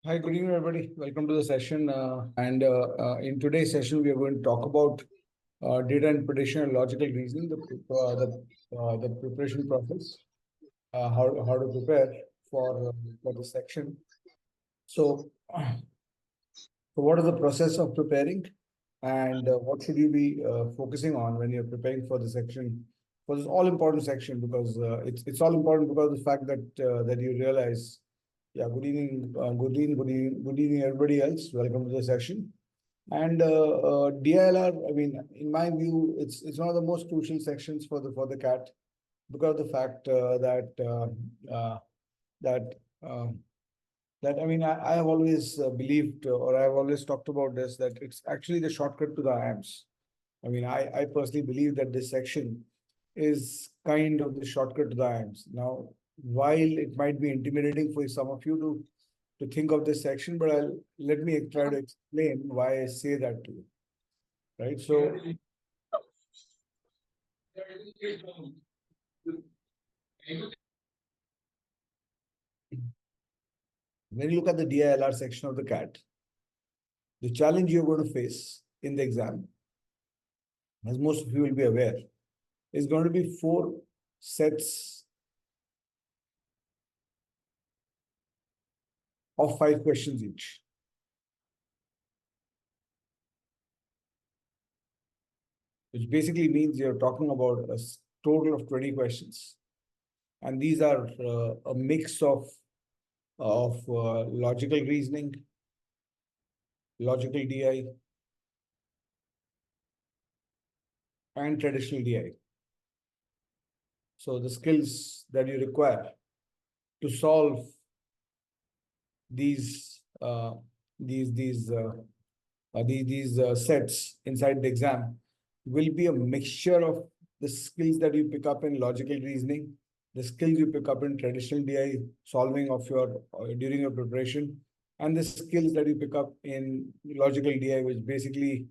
Hi, good evening, everybody. Welcome to the session. In today's session, we are going to talk about data interpretation and logical reasoning, the preparation process, how to prepare for the section. So, so what is the process of preparing, and what should you be focusing on when you're preparing for the section, for this all important section? Because it's all important because of the fact that you realize. Yeah, good evening, good evening, everybody else. Welcome to the session. And DILR, I mean, in my view, it's one of the most crucial sections for the CAT because of the fact that um, that I mean, I have always believed, or I've always talked about this, that it's actually the shortcut to the IAMS. I mean, I personally believe that this section is kind of the shortcut to the IAMS. Now, while it might be intimidating for some of you to think of this section, but let me try to explain why I say that to you. Right. So when you look at the DILR section of the CAT, the challenge you're going to face in the exam, as most of you will be aware, is going to be 4 sets of 5 questions each. Which basically means you're talking about a total of 20 questions. And these are a mix of logical reasoning, logical DI, and traditional DI. So the skills that you require to solve these sets inside the exam will be a mixture of the skills that you pick up in logical reasoning, the skills you pick up in traditional DI solving of your during your preparation, and the skills that you pick up in logical DI, which basically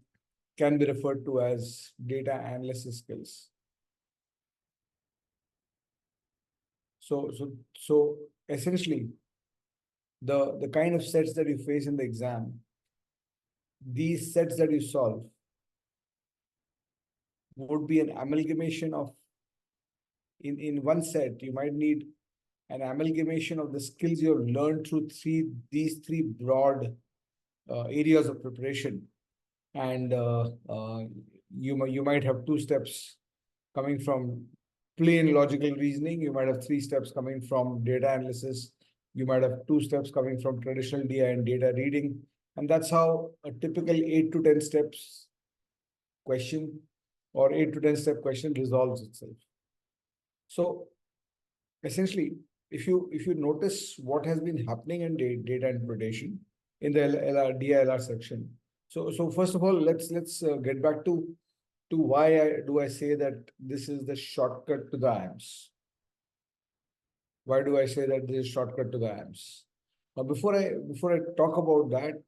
can be referred to as data analysis skills. So essentially, the kind of sets that you face in the exam, these sets that you solve would be an amalgamation of, in one set, you might need an amalgamation of the skills you have learned through these three broad areas of preparation. And you might have 2 steps coming from plain logical reasoning. You might have 3 steps coming from data analysis. You might have 2 steps coming from traditional DI and data reading. And that's how a typical 8 to 10 steps question or 8 to 10 step question resolves itself. So essentially, if you notice what has been happening in data interpretation in the DILR section. So first of all, let's get back to why do I say that this is the shortcut to the IAMS. Why do I say that this is shortcut to the IAMS? Now, before I talk about that,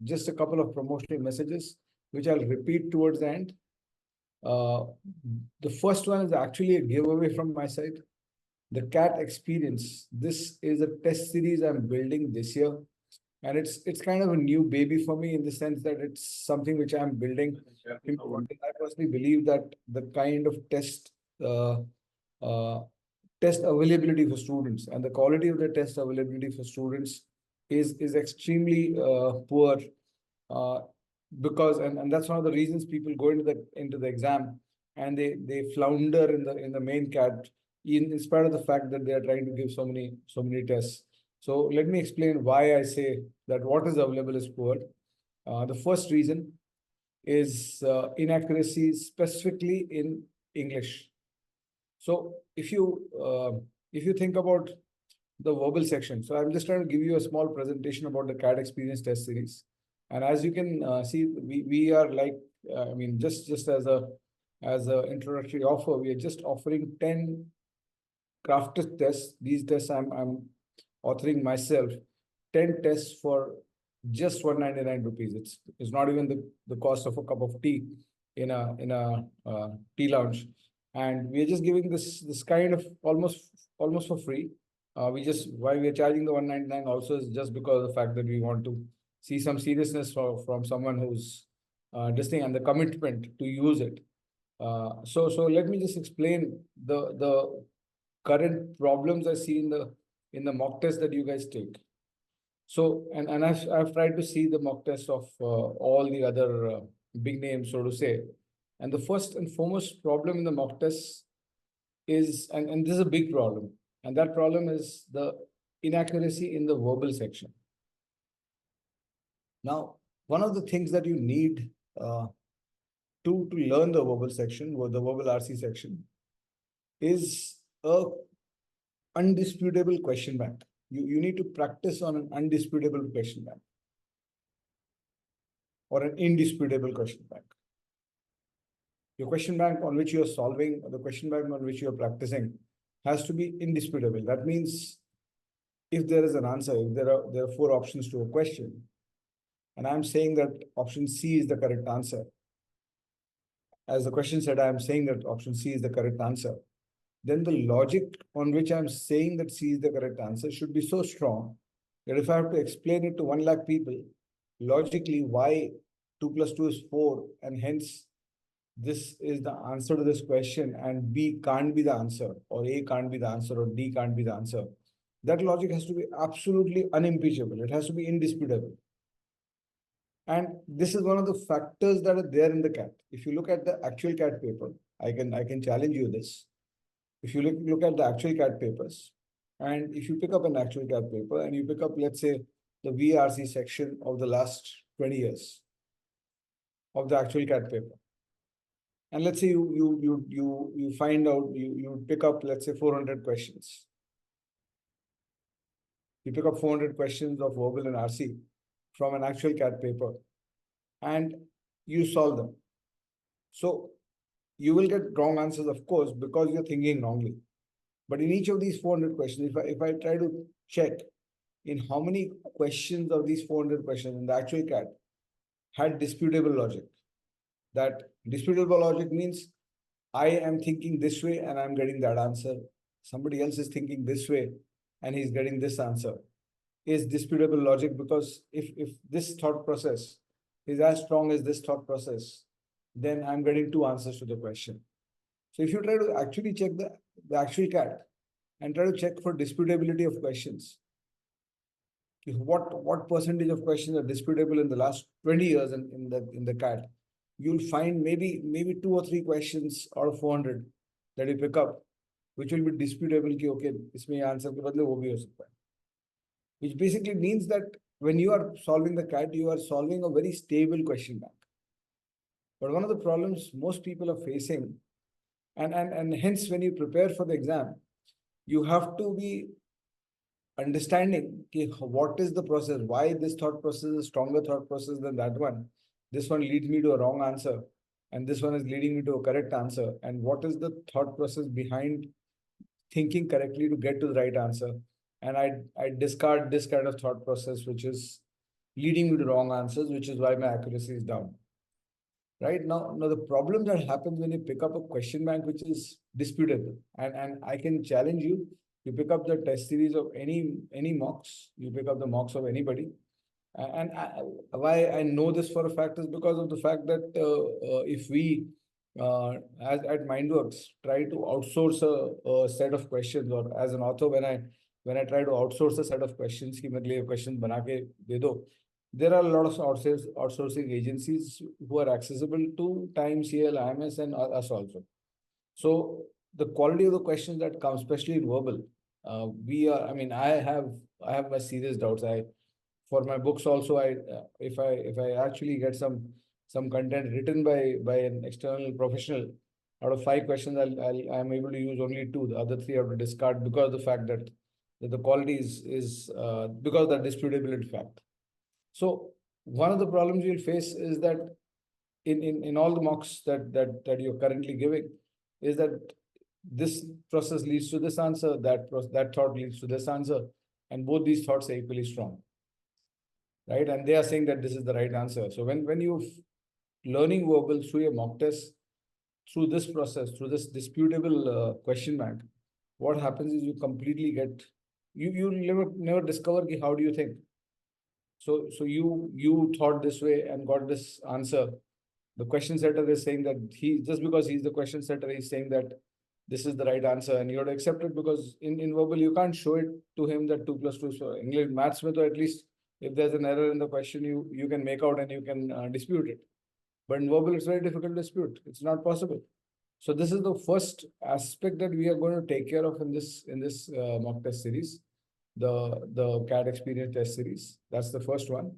just a couple of promotional messages which I'll repeat towards the end. The first one is actually a giveaway from my side. The CAT experience. This is a test series I'm building this year, and it's kind of a new baby for me in the sense that it's something which I'm building. I personally believe that the kind of test availability for students and the quality of the test availability for students is extremely poor, uh, because and that's one of the reasons people go into the exam and they flounder in the main CAT in spite of the fact that they are trying to give so many tests. So let me explain why I say that what is available is poor. The first reason is inaccuracy, specifically in English. So if you think about the verbal section, so I'm just trying to give you a small presentation about the CAT experience test series, and as you can see, we are like I mean just as a introductory offer, we are just offering 10 crafted tests. These tests I'm authoring myself, 10 tests for just 199 rupees. It's not even the cost of a cup of tea in a tea lounge, and we're just giving this kind of almost for free. Why we are charging the 199 also is just because of the fact that we want to see some seriousness from someone who's this thing and the commitment to use it. So let me just explain the current problems I see in the mock test that you guys take. So and I've tried to see the mock test of all the other big names, so to say. And the first and foremost problem in the mock test is, and this is a big problem, and that problem is the inaccuracy in the verbal section. Now, one of the things that you need to learn the verbal section, or the verbal RC section, is a undisputable question bank. You need to practice on an undisputable question bank or an indisputable question bank. Your question bank on which you are solving, or the question bank on which you are practicing, has to be indisputable. That means if there is an answer, if there are four options to a question, and I'm saying that option C is the correct answer. As the question said, I'm saying that option C is the correct answer. Then the logic on which I'm saying that C is the correct answer should be so strong that if I have to explain it to 1 lakh people, logically why 2 plus 2 is 4, and hence this is the answer to this question, and B can't be the answer, or A can't be the answer, or D can't be the answer. That logic has to be absolutely unimpeachable. It has to be indisputable. And this is one of the factors that are there in the CAT. If you look at the actual CAT paper, I can challenge you this. If you look at the actual CAT papers, and if you pick up an actual CAT paper and you pick up, let's say, the VRC section of the last 20 years of the actual CAT paper, and let's say you find out, you pick up, let's say, 400 questions. You pick up 400 questions of verbal and RC from an actual CAT paper, and you solve them. So you will get wrong answers, of course, because you're thinking wrongly. But in each of these 400 questions, if I try to check in how many questions of these 400 questions in the actual CAT had disputable logic. That disputable logic means I am thinking this way and I'm getting that answer. Somebody else is thinking this way and he's getting this answer. Is disputable logic, because if this thought process is as strong as this thought process, then I'm getting two answers to the question. So if you try to actually check the actual CAT and try to check for disputability of questions, what percentage of questions are disputable in the last 20 years in the CAT, you'll find maybe 2 or 3 questions out of 400 that you pick up, which will be disputable. Ki, okay, isme answer ke badle wo bhi ho sakta hai. Which basically means that when you are solving the CAT, you are solving a very stable question bank. But one of the problems most people are facing, and hence when you prepare for the exam, you have to be understanding what is the process, why this thought process is a stronger thought process than that one. This one leads me to a wrong answer, and this one is leading me to a correct answer. And what is the thought process behind thinking correctly to get to the right answer? And I discard this kind of thought process, which is leading me to wrong answers, which is why my accuracy is down. Right now, the problem that happens when you pick up a question bank which is disputable, and I can challenge you. You pick up the test series of any mocks, you pick up the mocks of anybody, and why I know this for a fact is because of the fact that if we, as at Mindworks, try to outsource a set of questions, or as an author, when I try to outsource a set of questions, कि मेरे लिए questions बना के दे दो, there are a lot of outsourcing agencies who are accessible to Time, CL, IMS, and us also. So the quality of the questions that come, especially in verbal, I have my serious doubts. For my books also, if I actually get some content written by an external professional, out of 5 questions, I'm able to use only 2. The other 3 I have to discard because of the fact that the quality is because of that disputability fact. So one of the problems you'll face is that in all the mocks that you're currently giving, is that this process leads to this answer, that thought leads to this answer, and both these thoughts are equally strong, right? And they are saying that this is the right answer. So when you're learning verbal through your mock test, through this process, through this disputable question bank, what happens is you completely get you never discover ki how do you think. So you thought this way and got this answer. The question setter is saying that he, just because he's the question setter, he's saying that this is the right answer, and you have to accept it, because in verbal you can't show it to him that 2 plus 2 is 4. English maths में तो at least if there's an error in the question, you can make out and you can dispute it. But in verbal, it's very difficult to dispute. It's not possible. So this is the first aspect that we are going to take care of in this mock test series, the CAT experience test series. That's the first one.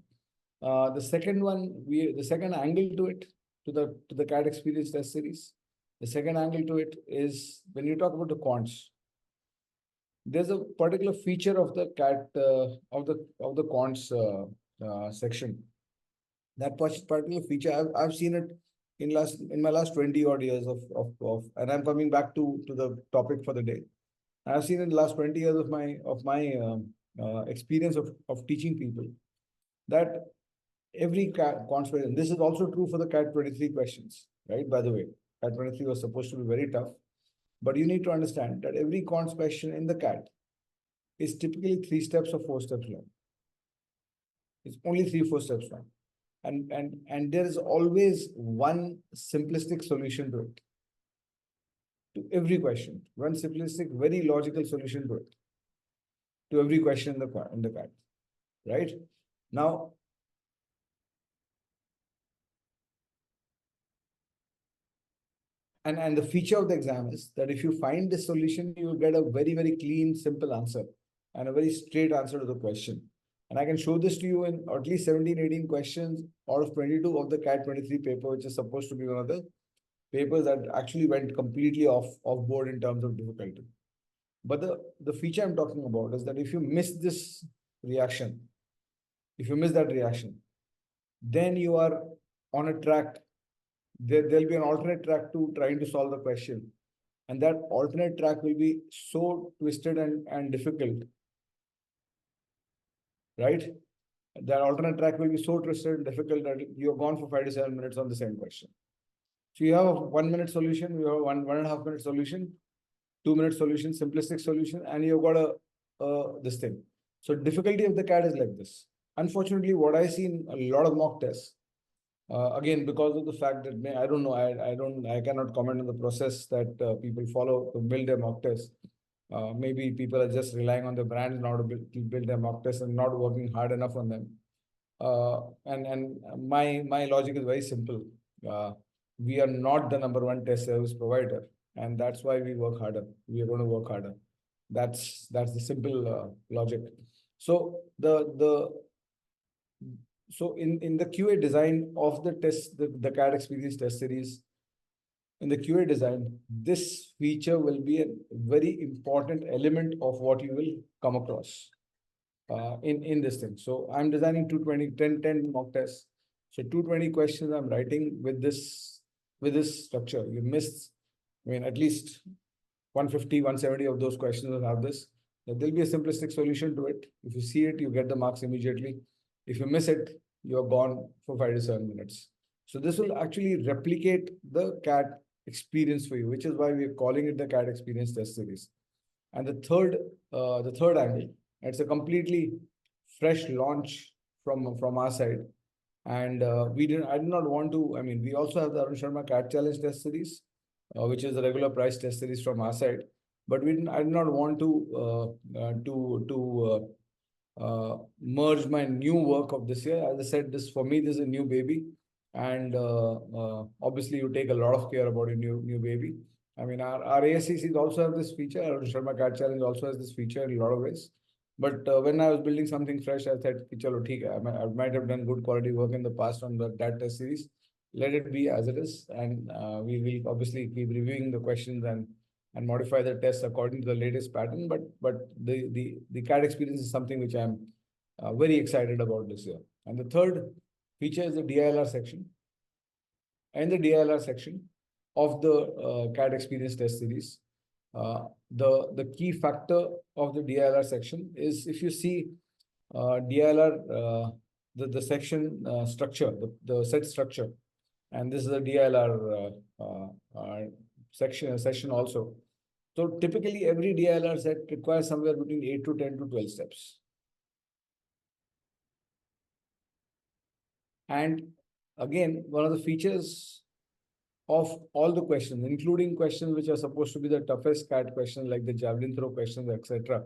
The second one, the second angle to it, to the CAT experience test series. The second angle to it is when you talk about the quants. There's a particular feature of the CAT of the quants section. That particular feature, I've seen it in my last 20 odd years of, and I'm coming back to the topic for the day. I've seen in the last 20 years of my experience of teaching people that every quants question, this is also true for the CAT 23 questions, right? By the way, CAT 23 was supposed to be very tough, but you need to understand that every quants question in the CAT is typically 3 steps or 4 steps long. It's only 3-4 steps long. And there is always one simplistic solution to it. To every question, one simplistic, very logical solution to it. To every question in the CAT, right? Now, and the feature of the exam is that if you find this solution, you will get a very, very clean, simple answer and a very straight answer to the question. And I can show this to you in at least 17, 18 questions out of 22 of the CAT 23 paper, which is supposed to be one of the papers that actually went completely off board in terms of difficulty. But the feature I'm talking about is that if you miss this reaction, if you miss that reaction, then you are on a track. There'll be an alternate track to trying to solve the question. And that alternate track will be so twisted and difficult, right? That alternate track will be so twisted and difficult that you're gone for 5 to 7 minutes on the same question. So you have a 1 minute solution, you have a 1.5 minute solution, 2 minute solution, simplistic solution, and you've got this thing. So difficulty of the CAT is like this. Unfortunately, what I see in a lot of mock tests, again, because of the fact that I don't know, I cannot comment on the process that people follow to build their mock tests. Maybe people are just relying on the brands now to build their mock tests and not working hard enough on them. And my logic is very simple. We are not the #1 test service provider, and that's why we work harder. We are going to work harder. That's the simple logic. So so in the QA design of the test, the CAT experience test series, in the QA design, this feature will be a very important element of what you will come across in this thing. So I'm designing 10 mock tests. So 220 questions I'm writing with this structure. You missed, I mean, at least 150, 170 of those questions will have this. There'll be a simplistic solution to it. If you see it, you get the marks immediately. If you miss it, you're gone for 5 to 7 minutes. So this will actually replicate the CAT experience for you, which is why we're calling it the CAT experience test series. And the third angle, it's a completely fresh launch from our side. And I did not want to, I mean, we also have the Arun Sharma CAT challenge test series, which is the regular price test series from our side. But I did not want to merge my new work of this year. As I said, for me, this is a new baby. And obviously, you take a lot of care about a new baby. I mean, our ASCCs also have this feature. Arun Sharma CAT challenge also has this feature in a lot of ways. But when I was building something fresh, I said, chalo, theek hai. I might have done good quality work in the past on that test series. Let it be as it is. And we will obviously keep reviewing the questions and modify the tests according to the latest pattern. But the CAT experience is something which I'm very excited about this year. And the third feature is the DILR section. And the DILR section of the CAT experience test series. The key factor of the DILR section is, if you see DILR, the section structure, the set structure, and this is a DILR session also. So typically every DILR set requires somewhere between 8 to 10 to 12 steps. And again, one of the features of all the questions, including questions which are supposed to be the toughest CAT questions like the javelin throw questions, etc.,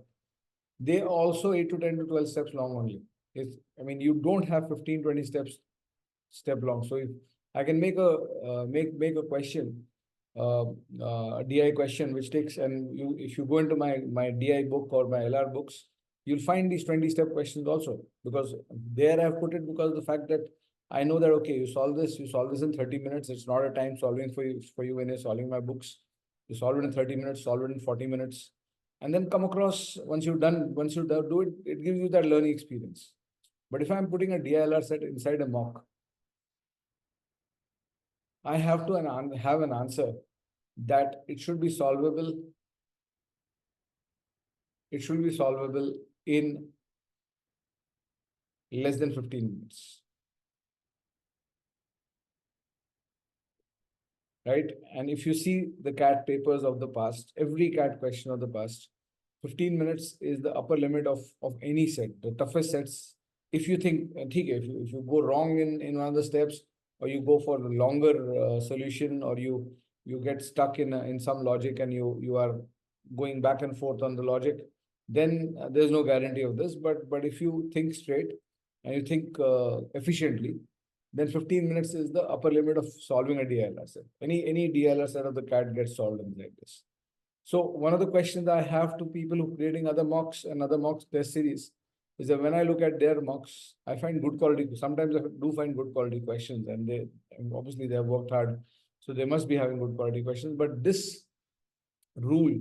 they also 8 to 10 to 12 steps long only. I mean, you don't have 15, 20 steps step long. So if I can make a make a question, a DI question, which takes, and you if you go into my DI book or my LR books, you'll find these 20-step questions also, because there I've put it because of the fact that I know that okay, you solve this in 30 minutes. It's not a time solving for you when you're solving my books. You solve it in 30 minutes, solve it in 40 minutes, and then come across once you do it, it gives you that learning experience. But if I'm putting a DILR set inside a mock, I have to have an answer that it should be solvable. It should be solvable in less than 15 minutes. Right? And if you see the CAT papers of the past, every CAT question of the past, 15 minutes is the upper limit of any set, the toughest sets. If you think, if you go wrong in one of the steps, or you go for a longer solution, or you get stuck in some logic and you are going back and forth on the logic, then there's no guarantee of this. But if you think straight and you think efficiently, then 15 minutes is the upper limit of solving a DILR set. Any DILR set of the CAT gets solved in like this. So one of the questions I have to people who are creating other mocks and other mocks test series is that when I look at their mocks, I find good quality. Sometimes I do find good quality questions, and obviously they have worked hard, so they must be having good quality questions. But this rule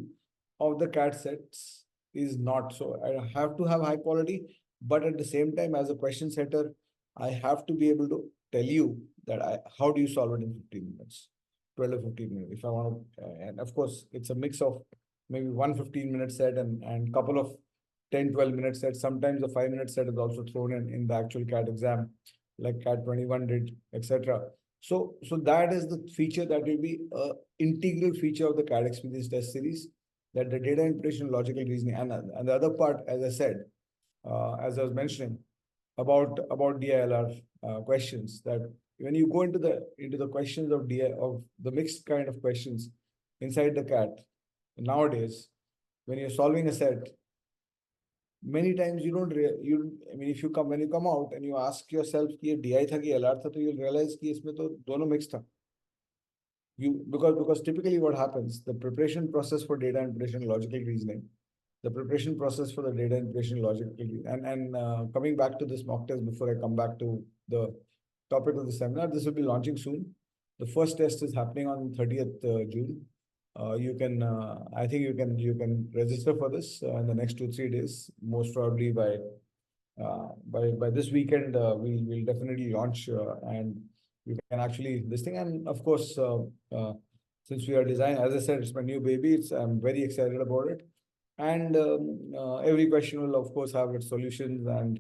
of the CAT sets is not so. I have to have high quality, but at the same time, as a question setter, I have to be able to tell you that how do you solve it in 15 minutes, 12 or 15 minutes. If I want to, and of course, it's a mix of maybe one 15-minute set and couple of 10, 12-minute sets. Sometimes a 5-minute set is also thrown in the actual CAT exam, like CAT 21 did, etc. So that is the feature that will be an integral feature of the CAT experience test series, that the data interpretation, logical reasoning, and the other part, as I said, as I was mentioning, about DILR questions, that when you go into the questions of the mixed kind of questions inside the CAT nowadays, when you're solving a set, many times you don't I mean, when you come out and you ask yourself कि ये DI था कि LR था, तो you'll realize कि इसमें तो दोनों mixed था. Because typically what happens, the preparation process for data interpretation logical reasoning, the preparation process for the data interpretation logical and coming back to this mock test before I come back to the topic of the seminar, this will be launching soon. The first test is happening on 30th June. You can, I think you can register for this in the next 2-3 days. Most probably by this weekend, we'll definitely launch and you can actually this thing. And of course, since we are design, as I said, it's my new baby. I'm very excited about it. And every question will of course have its solutions, and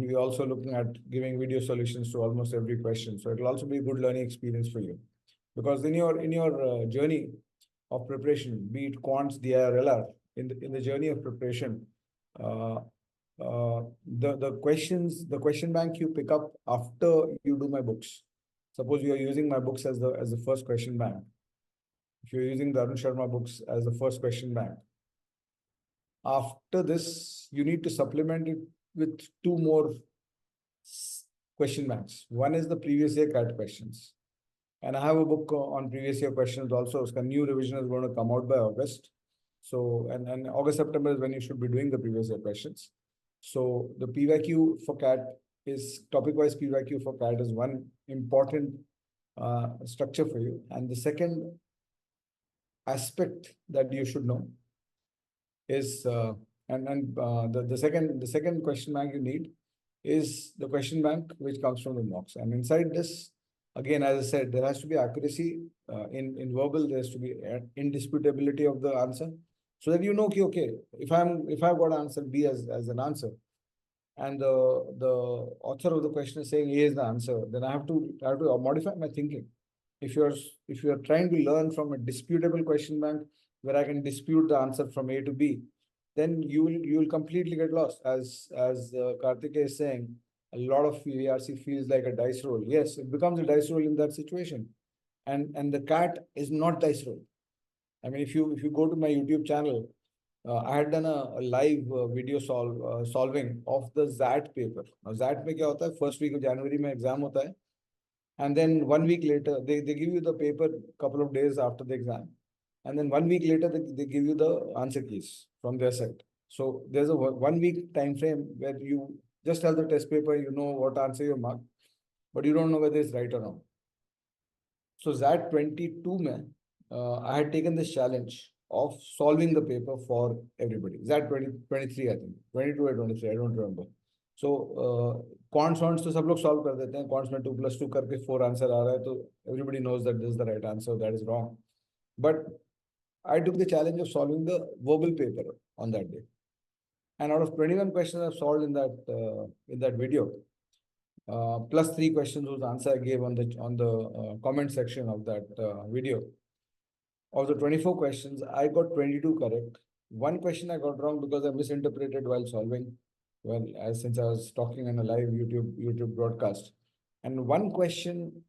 we're also looking at giving video solutions to almost every question. So it'll also be a good learning experience for you, because in your journey of preparation, be it quants, DI or LR, in the journey of preparation, the question bank you pick up after you do my books. Suppose you are using my books as the first question bank. If you're using the Arun Sharma books as the first question bank, after this, you need to supplement it with 2 more question banks. One is the previous year CAT questions. And I have a book on previous year questions also. So new revision is going to come out by August. So, and August, September is when you should be doing the previous year questions. So the PYQ for CAT is, topic-wise PYQ for CAT is one important structure for you. And the second aspect that you should know is, the second question bank you need is the question bank which comes from the mocks. And inside this, again, as I said, there has to be accuracy in verbal. There has to be indisputability of the answer, so that you know, okay, if I've got answer B as an answer, and the author of the question is saying A is the answer, then I have to modify my thinking. If you're trying to learn from a disputable question bank, where I can dispute the answer from A to B, then you will completely get lost. As Karthik is saying, a lot of VRC feels like a dice roll. Yes, it becomes a dice roll in that situation, and the cat is not dice roll. I mean, if you go to my YouTube channel, I had done a live video solving of the ZAT paper. Now ZAT में क्या होता है? First week of January में exam होता है, and then 1 week later they give you the paper couple of days after the exam, and then 1 week later they give you the answer keys from their side. So there's a 1 week time frame where you just have the test paper, you know what answer you mark, but you don't know whether it's right or wrong. So ZAT 22 mein, I had taken this challenge of solving the paper for everybody. ZAT 23 I think, 22 or 23, I don't remember. So cons तो सब लोग solve कर देते हैं. Cons में 2 + 2 करके 4 answer आ रहा है, तो everybody knows that this is the right answer, that is wrong. But I took the challenge of solving the verbal paper on that day. And out of 21 questions I've solved in that video, plus 3 questions whose answer I gave on the comment section of that video. Of the 24 questions, I got 22 correct. One question I got wrong because I misinterpreted while solving. Well, since I was talking on a live YouTube broadcast, and one question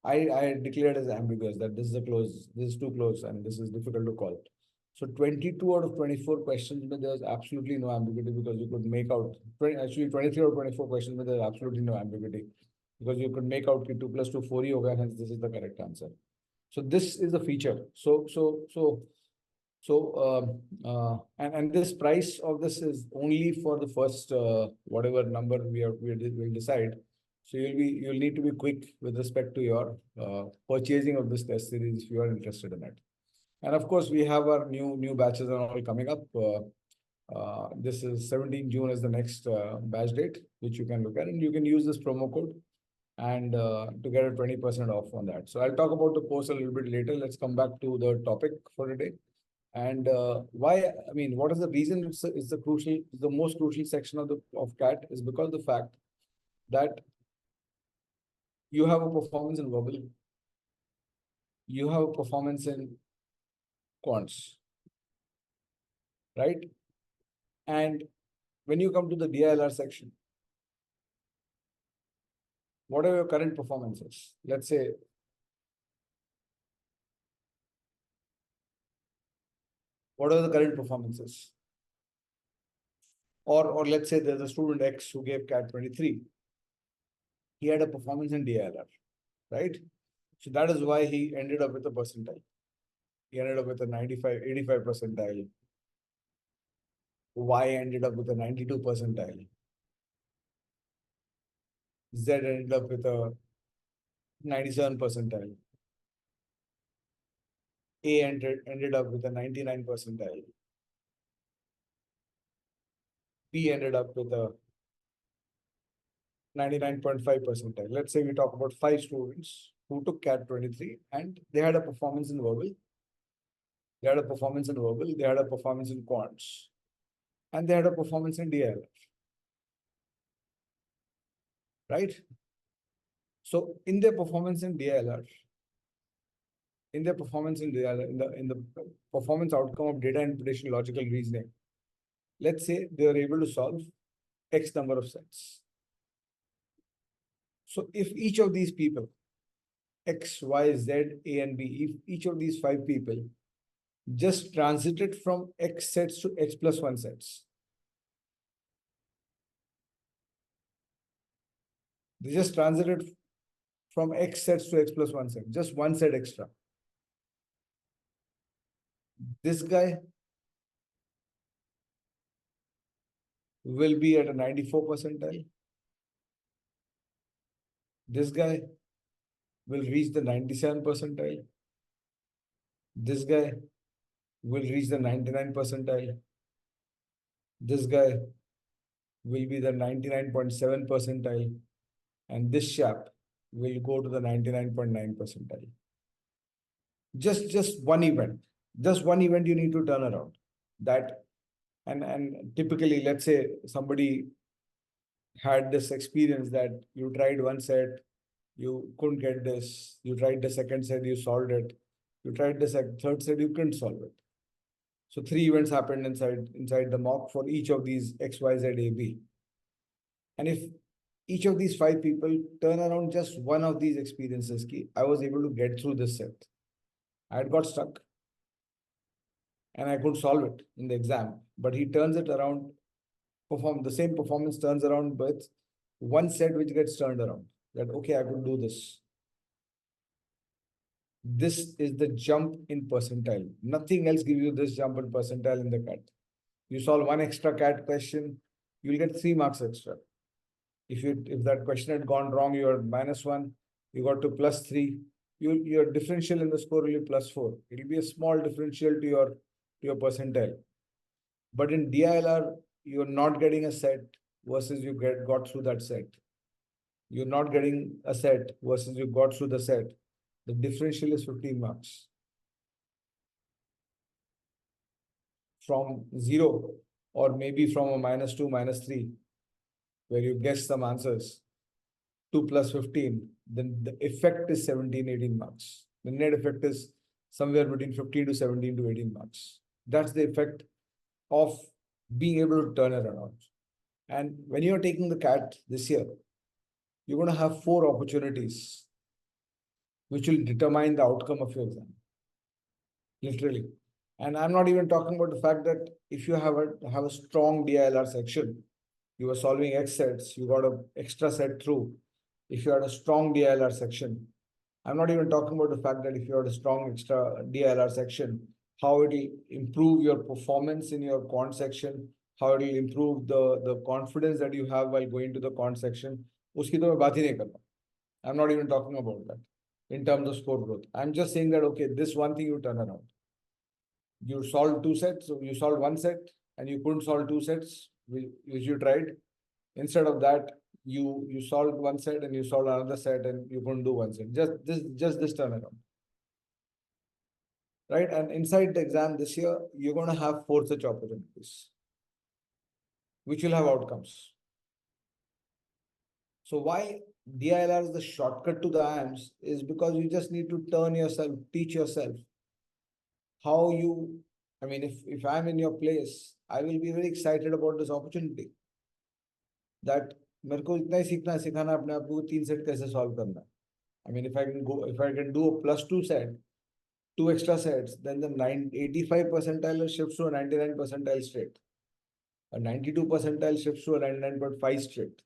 I declared as ambiguous, that this is too close, and this is difficult to call. So 22 out of 24 questions, there was absolutely no ambiguity, because you could make out, actually 23 out of 24 questions, there was absolutely no ambiguity, because you could make out 2 + 2 4 ही होगा, hence this is the correct answer. So this is the feature. And this price of this is only for the first whatever number we'll decide. So you'll need to be quick with respect to your purchasing of this test series if you are interested in it. And of course, we have our new batches are all coming up. This is 17 June is the next batch date, which you can look at, and you can use this promo code and to get a 20% off on that. So I'll talk about the course a little bit later. Let's come back to the topic for today. And why? I mean, what is the reason? It's the most crucial section of CAT is because the fact that you have a performance in verbal, you have a performance in quants, right? And when you come to the DILR section, what are your current performances? Let's say what are the current performances? Or let's say there's a student X who gave CAT 23. He had a performance in DILR, right? So that is why he ended up with a percentile. He ended up with a 95, 85 percentile. Y ended up with a 92 percentile. Z ended up with a 97 percentile. A ended up with a 99 percentile. B ended up with a 99.5 percentile. Let's say we talk about 5 students who took CAT 23 and they had a performance in verbal. They had a performance in verbal, they had a performance in quants, and they had a performance in DILR. Right? So in their performance in DILR, in the performance outcome of data interpretation logical reasoning, let's say they are able to solve X number of sets. So if each of these people, X, Y, Z, A, and B, if each of these 5 people just transited from X sets to X + 1 sets, they just transited from X sets to X + 1 set, just 1 set extra. This guy will be at a 94 percentile. This guy will reach the 97 percentile. This guy will reach the 99 percentile. This guy will be the 99.7 percentile. And this chap will go to the 99.9 percentile. Just one event. Just one event you need to turn around. That and typically, let's say somebody had this experience that you tried one set, you couldn't get this, you tried the second set, you solved it, You tried the third set, you couldn't solve it. So 3 events happened inside the mock for each of these X, Y, Z, A, B. And if each of these 5 people turn around just one of these experiences, I was able to get through this set. I had got stuck and I could solve it in the exam, but he turns it around, the same performance turns around with one set which gets turned around. That, okay, I could do this. This is the jump in percentile. Nothing else gives you this jump in percentile in the CAT. You solve one extra CAT question, you'll get 3 marks extra. If that question had gone wrong, you are -1, you got to +3. Your differential in the score will be +4. It'll be a small differential to your percentile. But in DILR, you're not getting a set versus you got through that set. You're not getting a set versus you got through the set. The differential is 15 marks. From 0, or maybe from a -2, -3, where you guess some answers, 2 + 15, then the effect is 17, 18 marks. The net effect is somewhere between 15 to 17 to 18 marks. That's the effect of being able to turn it around. And when you're taking the CAT this year, you're going to have 4 opportunities which will determine the outcome of your exam. Literally. And I'm not even talking about the fact that if you have a strong DILR section, you were solving X sets, you got an extra set through. If you had a strong DILR section, I'm not even talking about the fact that if you had a strong extra DILR section, how it will improve your performance in your quant section, how it will improve the confidence that you have while going to the quant section. Uski to main baat hi nahi karna. I'm not even talking about that in terms of score growth. I'm just saying that, okay, this one thing you turn around. You solved 2 sets, so you solved 1 set and you couldn't solve 2 sets, which you tried. Instead of that, you solved 1 set and you solved another set and you couldn't do 1 set. Just this turnaround. Right? And inside the exam this year, you're going to have 4 such opportunities, which will have outcomes. So why DILR is the shortcut to the IIMs is because you just need to turn yourself, teach yourself how you, I mean, if I'm in your place, I will be very excited about this opportunity. That मेरे को इतना ही सीखना है, सिखाना अपने आप को 3 set कैसे सॉल्व करना. I mean, if I can do a +2 set, 2 extra sets, then the 85 percentile shifts to a 99 percentile straight. A 92 percentile shifts to a 99.5 straight.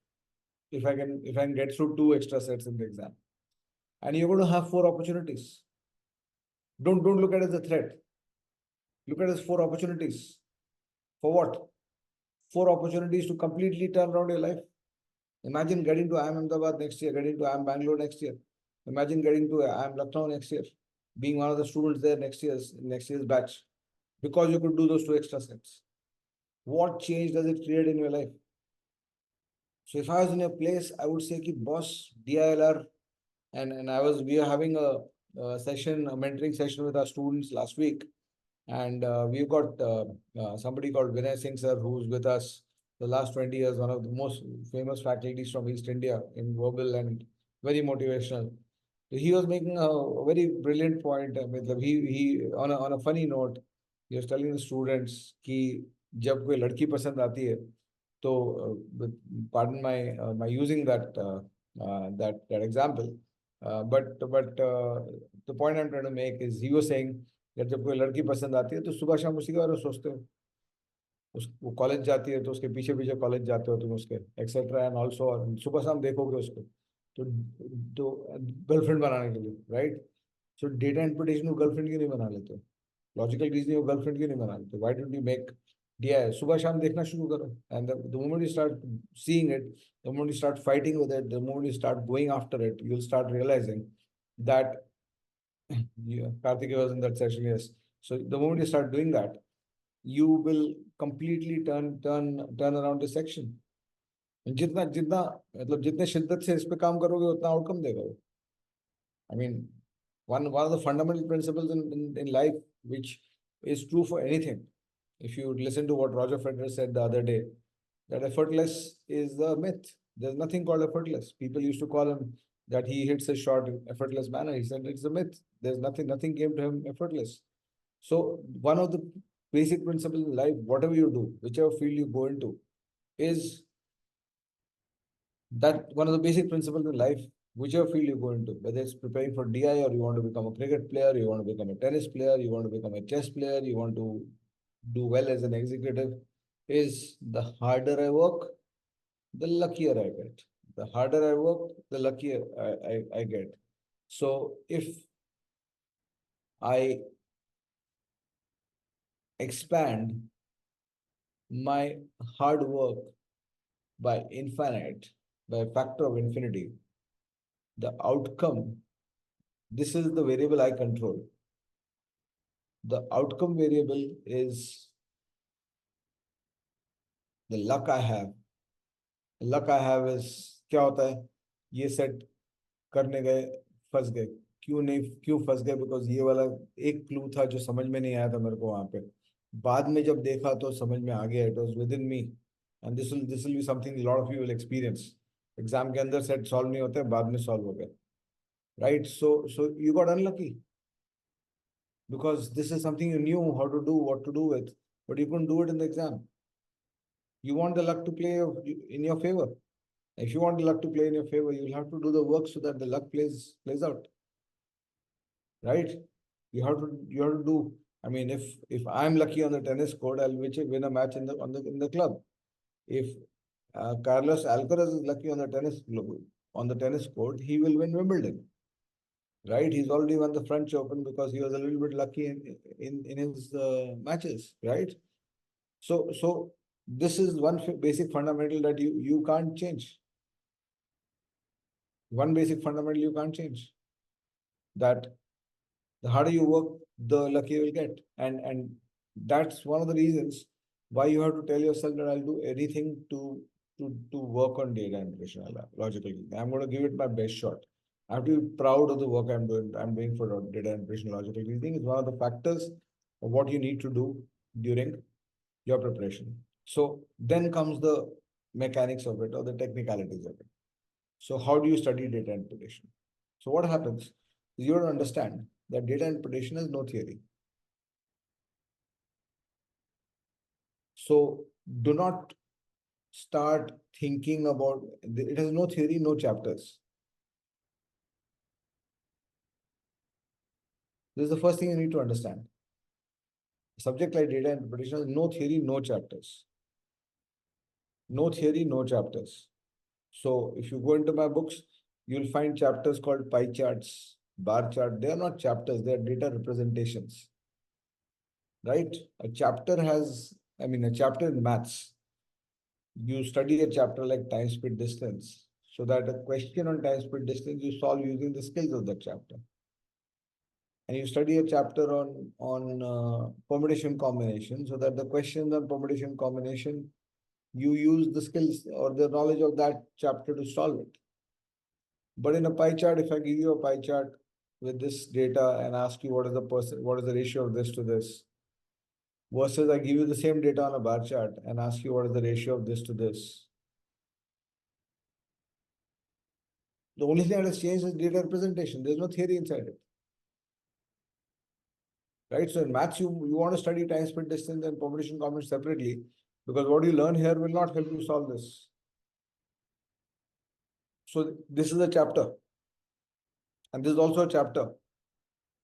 If I can get through 2 extra sets in the exam. And you're going to have 4 opportunities. Don't look at it as a threat. Look at it as 4 opportunities. For what? 4 opportunities to completely turn around your life. Imagine getting to IIM Ahmedabad next year, getting to IIM Bangalore next year. Imagine getting to IIM Lucknow next year, being one of the students there next year's batch, because you could do those 2 extra sets. What change does it create in your life? So if I was in your place, I would say, ki boss, DILR, and we are having a session, a mentoring session with our students last week. And we've got somebody called Vinay Singh sir, who's with us the last 20 years, one of the most famous faculties from East India in verbal and very motivational. He was making a very brilliant point. He on a funny note, he was telling the students कि जब कोई लड़की पसंद आती है, तो pardon my using that example, but the point I'm trying to make is he was saying that जब कोई लड़की पसंद आती है तो सुबह शाम उसी के बारे में सोचते हो. वो कॉलेज जाती है तो उसके पीछे पीछे कॉलेज जाते हो तुम उसके एक्सेट्रा एंड ऑल्सो सुबह शाम देखोगे उसको तो गर्लफ्रेंड बनाने के लिए, राइट? सो डेटा इंटरप्रिटेशन को गर्लफ्रेंड क्यों नहीं बना लेते? लॉजिकल रीजनिंग को गर्लफ्रेंड क्यों नहीं बना लेते? Why don't you make DI? सुबह शाम देखना शुरू करो. And the moment you start seeing it, the moment you start fighting with it, the moment you start going after it, you will start realising that Karthik was in that session, yes. So the moment you start doing that, you will completely turn around the section. जितना जितना मतलब जितने शिद्दत से इस पे काम करोगे उतना आउटकम देगा वो. I mean, one of the fundamental principles in life, which is true for anything. If you listen to what Roger Federer said the other day, that effortless is the myth. There's nothing called effortless. People used to call him that he hits a shot in effortless manner. He said it's a myth. There's nothing came to him effortless. So one of the basic principles in life, whatever you do, whichever field you go into, is that one of the basic principles in life, whichever field you go into, whether it's preparing for DI or you want to become a cricket player, you want to become a tennis player, you want to become a chess player, you want to do well as an executive, is the harder I work, the luckier I get. The harder I work, the luckier I get. So if I expand my hard work by infinite, by a factor of infinity, the outcome, this is the variable I control. The outcome variable is the luck I have. The luck I have is क्या होता है, ये set करने गए, फंस गए, क्यों नहीं, क्यों फंस गए, बिकॉज ये वाला एक क्लू था जो समझ में नहीं आया था मेरे को वहां पे, बाद में जब देखा तो समझ में आ गया, it was with in me. And this will be something lot of you will experience. Exam के अंदर सेट सॉल्व नहीं होते, बाद में सॉल्व हो गए, right? So you got unlucky because this is something you knew how to do, what to do with, but you couldn't do it in the exam. You want the luck to play in your favor. If you want the luck to play in your favor, you'll have to do the work so that the luck plays out, right? You have to do. I mean, if I'm lucky on the tennis court, I'll win a match in the club. If Carlos Alcaraz is lucky on the tennis court, he will win Wimbledon, right? He's already won the French Open because he was a little bit lucky in his matches, right? So this is one basic fundamental that you can't change. One basic fundamental you can't change, that the harder you work, the luckier you will get. And that's one of the reasons why you have to tell yourself that I'll do anything to work on data interpretation logically. I'm going to give it my best shot. I have to be proud of the work I'm doing for data interpretation logical reasoning. Is one of the factors of what you need to do during your preparation. So then comes the mechanics of it or the technicalities of it. So how do you study data interpretation? So what happens is you have to understand that data interpretation has no theory. So do not start thinking about it. Has no theory, no chapters. This is the first thing you need to understand. A subject like data interpretation has no theory, no chapters. No theory, no chapters. So if you go into my books, you'll find chapters called pie charts, bar chart. They are not chapters, they are data representations, right? A chapter has, a chapter in maths, you study a chapter like time, speed, distance, so that a question on time, speed, distance, you solve using the skills of that chapter. And you study a chapter on permutation combination, so that the questions on permutation combination, you use the skills or the knowledge of that chapter to solve it. But in a pie chart, if I give you a pie chart with this data and ask you what is the ratio of this to this, versus I give you the same data on a bar chart and ask you what is the ratio of this to this. The only thing that has changed is data representation. There's no theory inside it. Right? So in maths, you want to study time, speed, distance, and permutation combination separately, because what you learn here will not help you solve this. So this is a chapter. And this is also a chapter,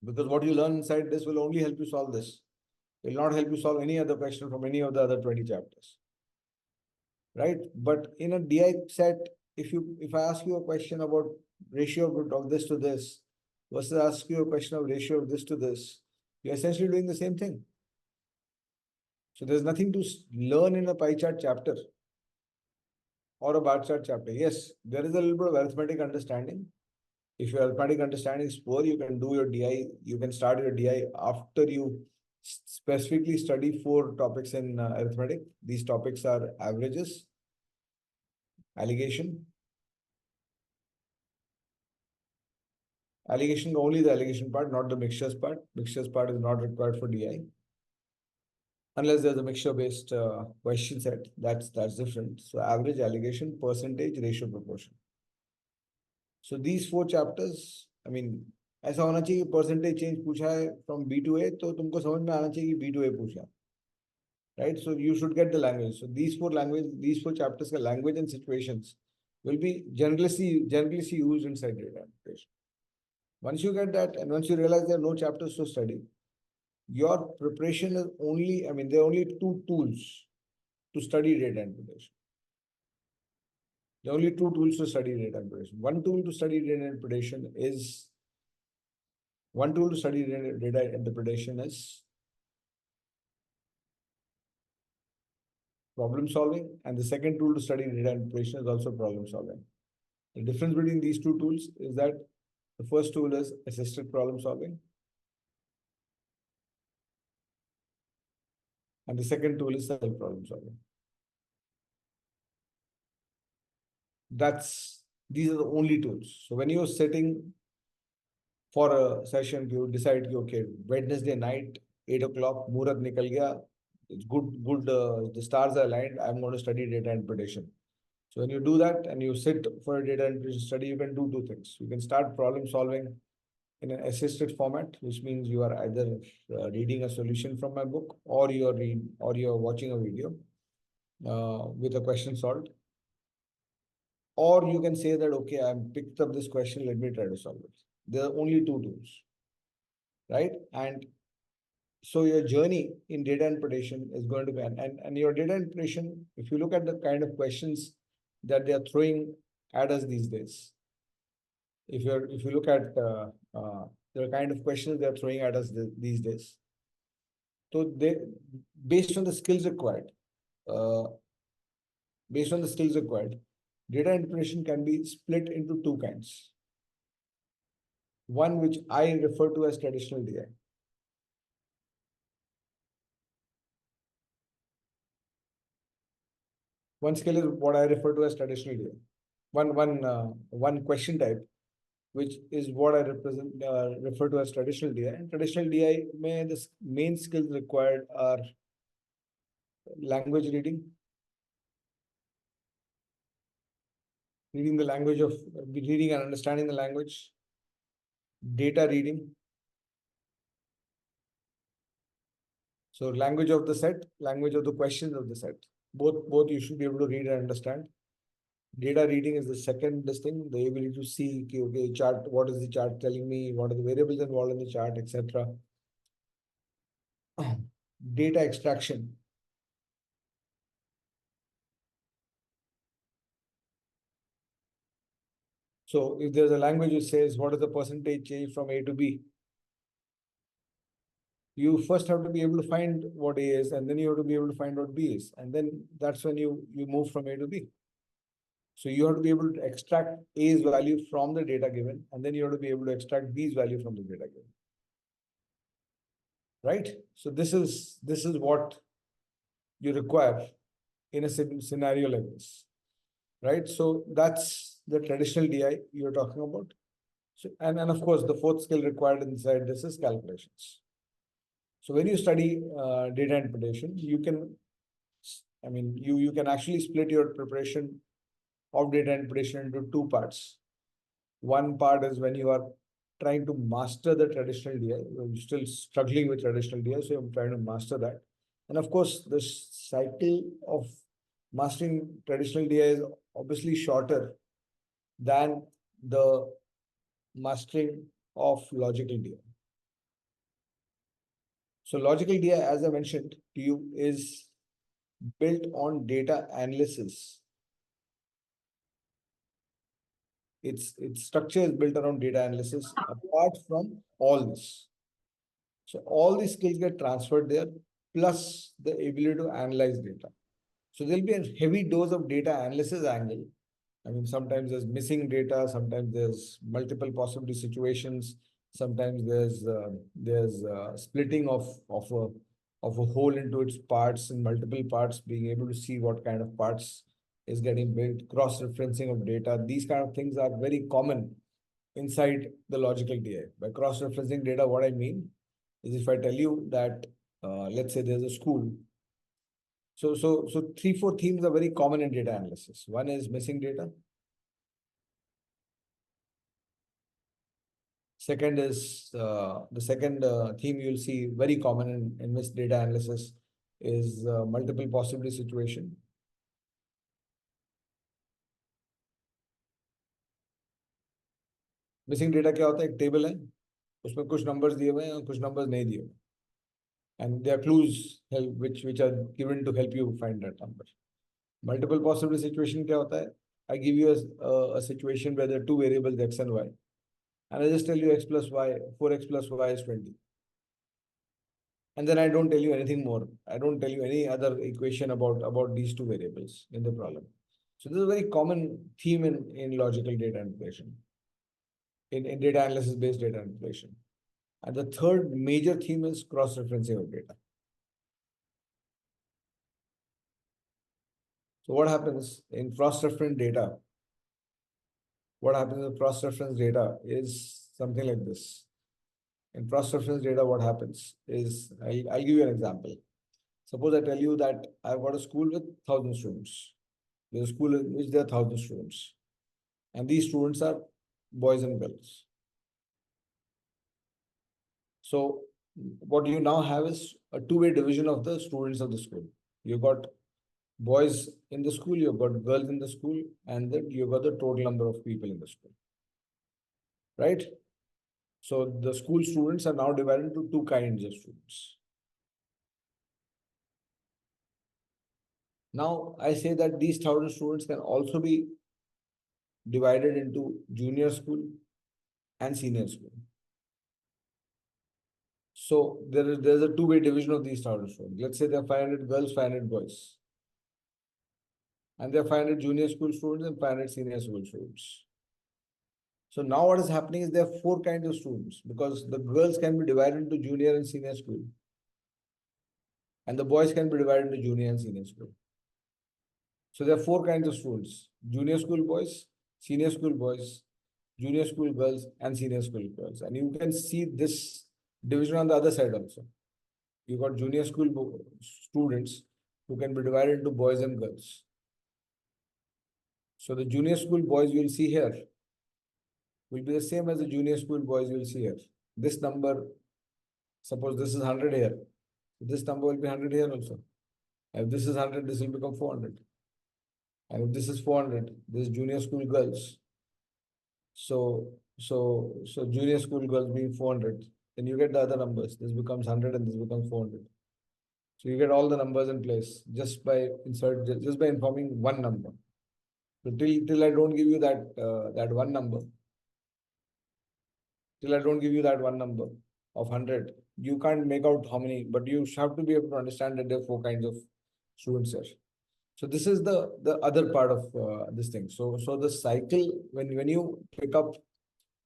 because what you learn inside this will only help you solve this. It will not help you solve any other question from any of the other 20 chapters. Right? But in a DI set, if I ask you a question about ratio of this to this, versus ask you a question of ratio of this to this, you're essentially doing the same thing. So there's nothing to learn in a pie chart chapter or a bar chart chapter. Yes, there is a little bit of arithmetic understanding. If your arithmetic understanding is poor, you can do your DI. You can start your DI after you specifically study 4 topics in arithmetic. These topics are averages, allegation, only the allegation part, not the mixtures part. Mixtures part is not required for DI. Unless there's a mixture-based question set, that's different. So average, allegation, percentage, ratio, proportion. So these 4 chapters, I mean, ऐसा होना चाहिए कि percentage change पूछा है from B to A, तो तुमको समझ में आना चाहिए कि B to A पूछा, right? So you should get the language. So these 4 chapters, का language and situations will be generally used inside data interpretation. Once you get that, and once you realize there are no chapters to study, your preparation is only, I mean, there are only 2 tools to study data interpretation. There are only 2 tools to study data interpretation. One tool to study data interpretation is problem solving, and the second tool to study data interpretation is also problem solving. The difference between these 2 tools is that the first tool is assisted problem solving, and the second tool is self problem solving. These are the only tools. So when you're sitting for a session, you decide, okay, Wednesday night, 8 o'clock, Murat nikal gaya. It's good. The stars are aligned. I'm going to study data interpretation. So when you do that and you sit for a data interpretation study, you can do 2 things. You can start problem solving in an assisted format, which means you are either reading a solution from my book, or you're watching a video with a question solved. Or you can say that, okay, I've picked up this question, let me try to solve it. There are only 2 tools, right? And so your journey in data interpretation is going to be, and your data interpretation, if you look at the kind of questions that they are throwing at us these days, if you look at the kind of questions they are throwing at us these days, so they, based on the skills required, uh, data interpretation can be split into 2 kinds. One which I refer to as traditional DI. One skill is what I refer to as traditional DI. One question type, which is what I refer to as traditional DI. And traditional DI, the main skills required are language reading, reading and understanding the language, data reading. So language of the set, language of the questions of the set. Both you should be able to read and understand. Data reading is the second thing, the ability to see, okay, chart, what is the chart telling me, what are the variables involved in the chart, etc. Data extraction. So if there's a language which says what is the percentage change from A to B, you first have to be able to find what A is, and then you have to be able to find what B is. And then that's when you move from A to B. So you have to be able to extract A's value from the data given, and then you have to be able to extract B's value from the data given. Right? So this is what you require in a scenario like this. Right? So that's the traditional DI you're talking about. So, and of course, the fourth skill required inside this is calculations. So when you study data interpretation, you can, I mean, you can actually split your preparation of data interpretation into 2 parts. One part is when you are trying to master the traditional DI, you're still struggling with traditional DI, so I'm trying to master that. And of course, the cycle of mastering traditional DI is obviously shorter than the mastering of logical DI. So logical DI, as I mentioned to you, is built on data analysis. Its structure is built around data analysis apart from all this. So all these skills get transferred there, plus the ability to analyze data. So there'll be a heavy dose of data analysis angle. I mean, sometimes there's missing data, sometimes there's multiple possibility situations, sometimes there's splitting of a whole into its parts and multiple parts, being able to see what kind of parts is getting built, cross-referencing of data. These kind of things are very common inside the logical DI. By cross-referencing data, what I mean is if I tell you that, let's say there's a school. So 3-4 themes are very common in data analysis. One is missing data. Second is the second theme you'll see very common in this data analysis is multiple possibility situation. Missing data क्या होता है? एक table है, उसमें कुछ numbers दिए हुए हैं और कुछ नंबर्स नहीं दिए हुए, and there are clues which are given to help you find that number. Multiple possibility situation क्या होता है? I give you a situation where there are two variables x and y, and I just tell you x plus y, 4x plus y is 20. And then I don't tell you anything more. I don't tell you any other equation about these two variables in the problem. So this is a very common theme in logical data manipulation, in data analysis based data manipulation. And the third major theme is cross-referencing of data. So what happens in cross-reference data? What happens in cross-reference data is something like this. In cross-reference data, what happens is, I'll give you an example. Suppose I tell you that I've got a school with 1,000 students. There's a school in which there are 1,000 students. And these students are boys and girls. So what you now have is a two-way division of the students of the school. You've got boys in the school, you've got girls in the school, and then you've got the total number of people in the school. Right? So the school students are now divided into two kinds of students. Now I say that these 1,000 students can also be divided into junior school and senior school. So there's a two-way division of these 1,000 students. Let's say there are 500 girls, 500 boys. And there are 500 junior school students and 500 senior school students. So now what is happening is there are four kinds of students, because the girls can be divided into junior and senior school. And the boys can be divided into junior and senior school. So there are four kinds of students: junior school boys, senior school boys, junior school girls, and senior school girls. And you can see this division on the other side also. You've got junior school students who can be divided into boys and girls. So the junior school boys you will see here will be the same as the junior school boys you will see here. This number, suppose this is 100 here, this number will be 100 here also. If this is 100, this will become 400. And if this is 400, this is junior school girls. So junior school girls being 400, then you get the other numbers. This becomes 100 and this becomes 400. So you get all the numbers in place just by informing one number. So till I don't give you that one number, till I don't give you that one number of 100, you can't make out how many, but you have to be able to understand that there are four kinds of students here. So this is the other part of this thing. So the cycle, when you pick up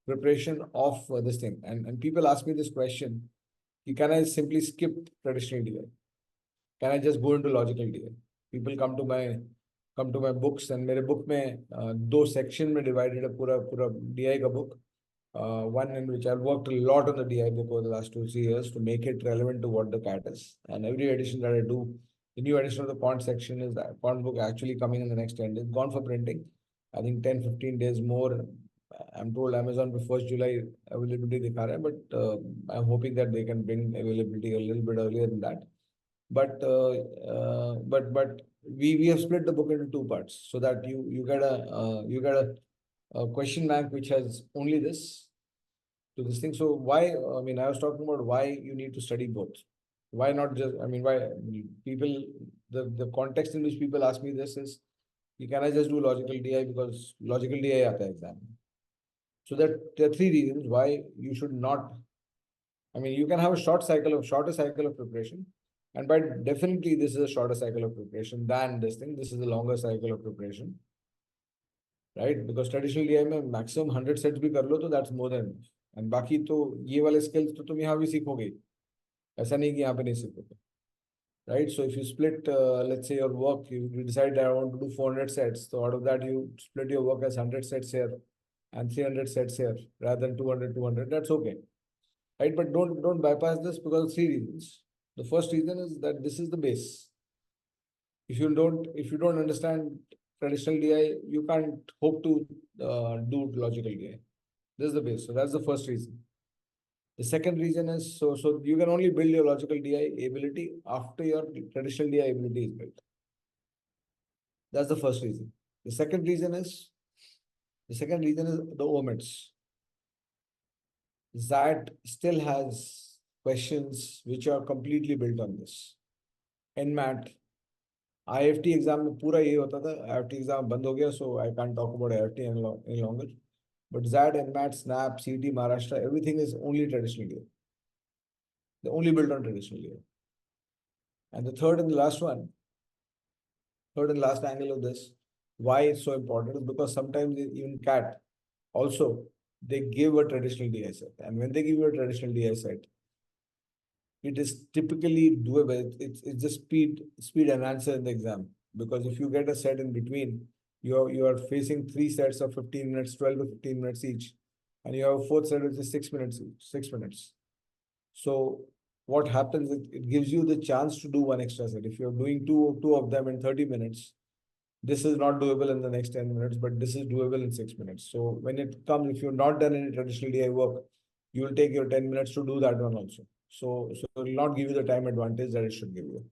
preparation of this thing, and people ask me this question, can I simply skip traditional DI? Can I just go into logical DI? People come to my books, and मेरे book में दो section में divided है पूरा DI का book. One in which I've worked a lot on the DI book over the last 2-3 years to make it relevant to what the CAT is. And every edition that I do, the new edition of the quant section is that quant book actually coming in the next 10 days, gone for printing. I think 10-15 days more. I'm told Amazon by 1st July availability दिखा रहा है, but I'm hoping that they can bring availability a little bit earlier than that. But we have split the book into two parts so that you get a question bank which has only this to this thing. So why, I mean, I was talking about why you need to study both. Why not just, I mean, why people, the context in which people ask me this is, can I just do logical DI because logical DI aata hai exam. So there are three reasons why you should not, I mean, you can have a shorter cycle of preparation. And by definitely, this is a shorter cycle of preparation than this thing. This is a longer cycle of preparation. Right? Because traditional DI में maximum 100 sets भी कर लो तो that's more than enough. And बाकी तो ये वाले skills तो तुम यहाँ भी सीखोगे. ऐसा नहीं कि यहाँ पे नहीं सीखोगे. Right? So if you split, let's say your work, you decide that I want to do 400 sets. So out of that, you split your work as 100 sets here and 300 sets here rather than 200. That's okay. Right? But don't bypass this because of three reasons. The first reason is that this is the base. If you don't understand traditional DI, you can't hope to do logical DI. This is the base. So that's the first reason. The second reason is, so you can only build your logical DI ability after your traditional DI ability is built. That's the first reason. The second reason is, the omits. That still has questions which are completely built on this. NMAT, IFT exam में पूरा ये होता था. IFT exam बंद हो गया, so I can't talk about IFT any longer. But ZAD, NMAT, SNAP, CT, Maharashtra, everything is only traditional year. They only built on traditional year. And the third and last angle of this, why it's so important is because sometimes even CAT also, they give a traditional DI set. And when they give you a traditional DI set, it is typically doable. It's just speed enhancer in the exam. Because if you get a set in between, you are facing 3 sets of 15 minutes, 12 to 15 minutes each. And you have a fourth set which is 6 minutes each, 6 minutes. So what happens, it gives you the chance to do one extra set. If you're doing two of them in 30 minutes, this is not doable in the next 10 minutes, but this is doable in 6 minutes. So when it comes, if you've not done any traditional DI work, you will take your 10 minutes to do that one also. So it will not give you the time advantage that it should give you.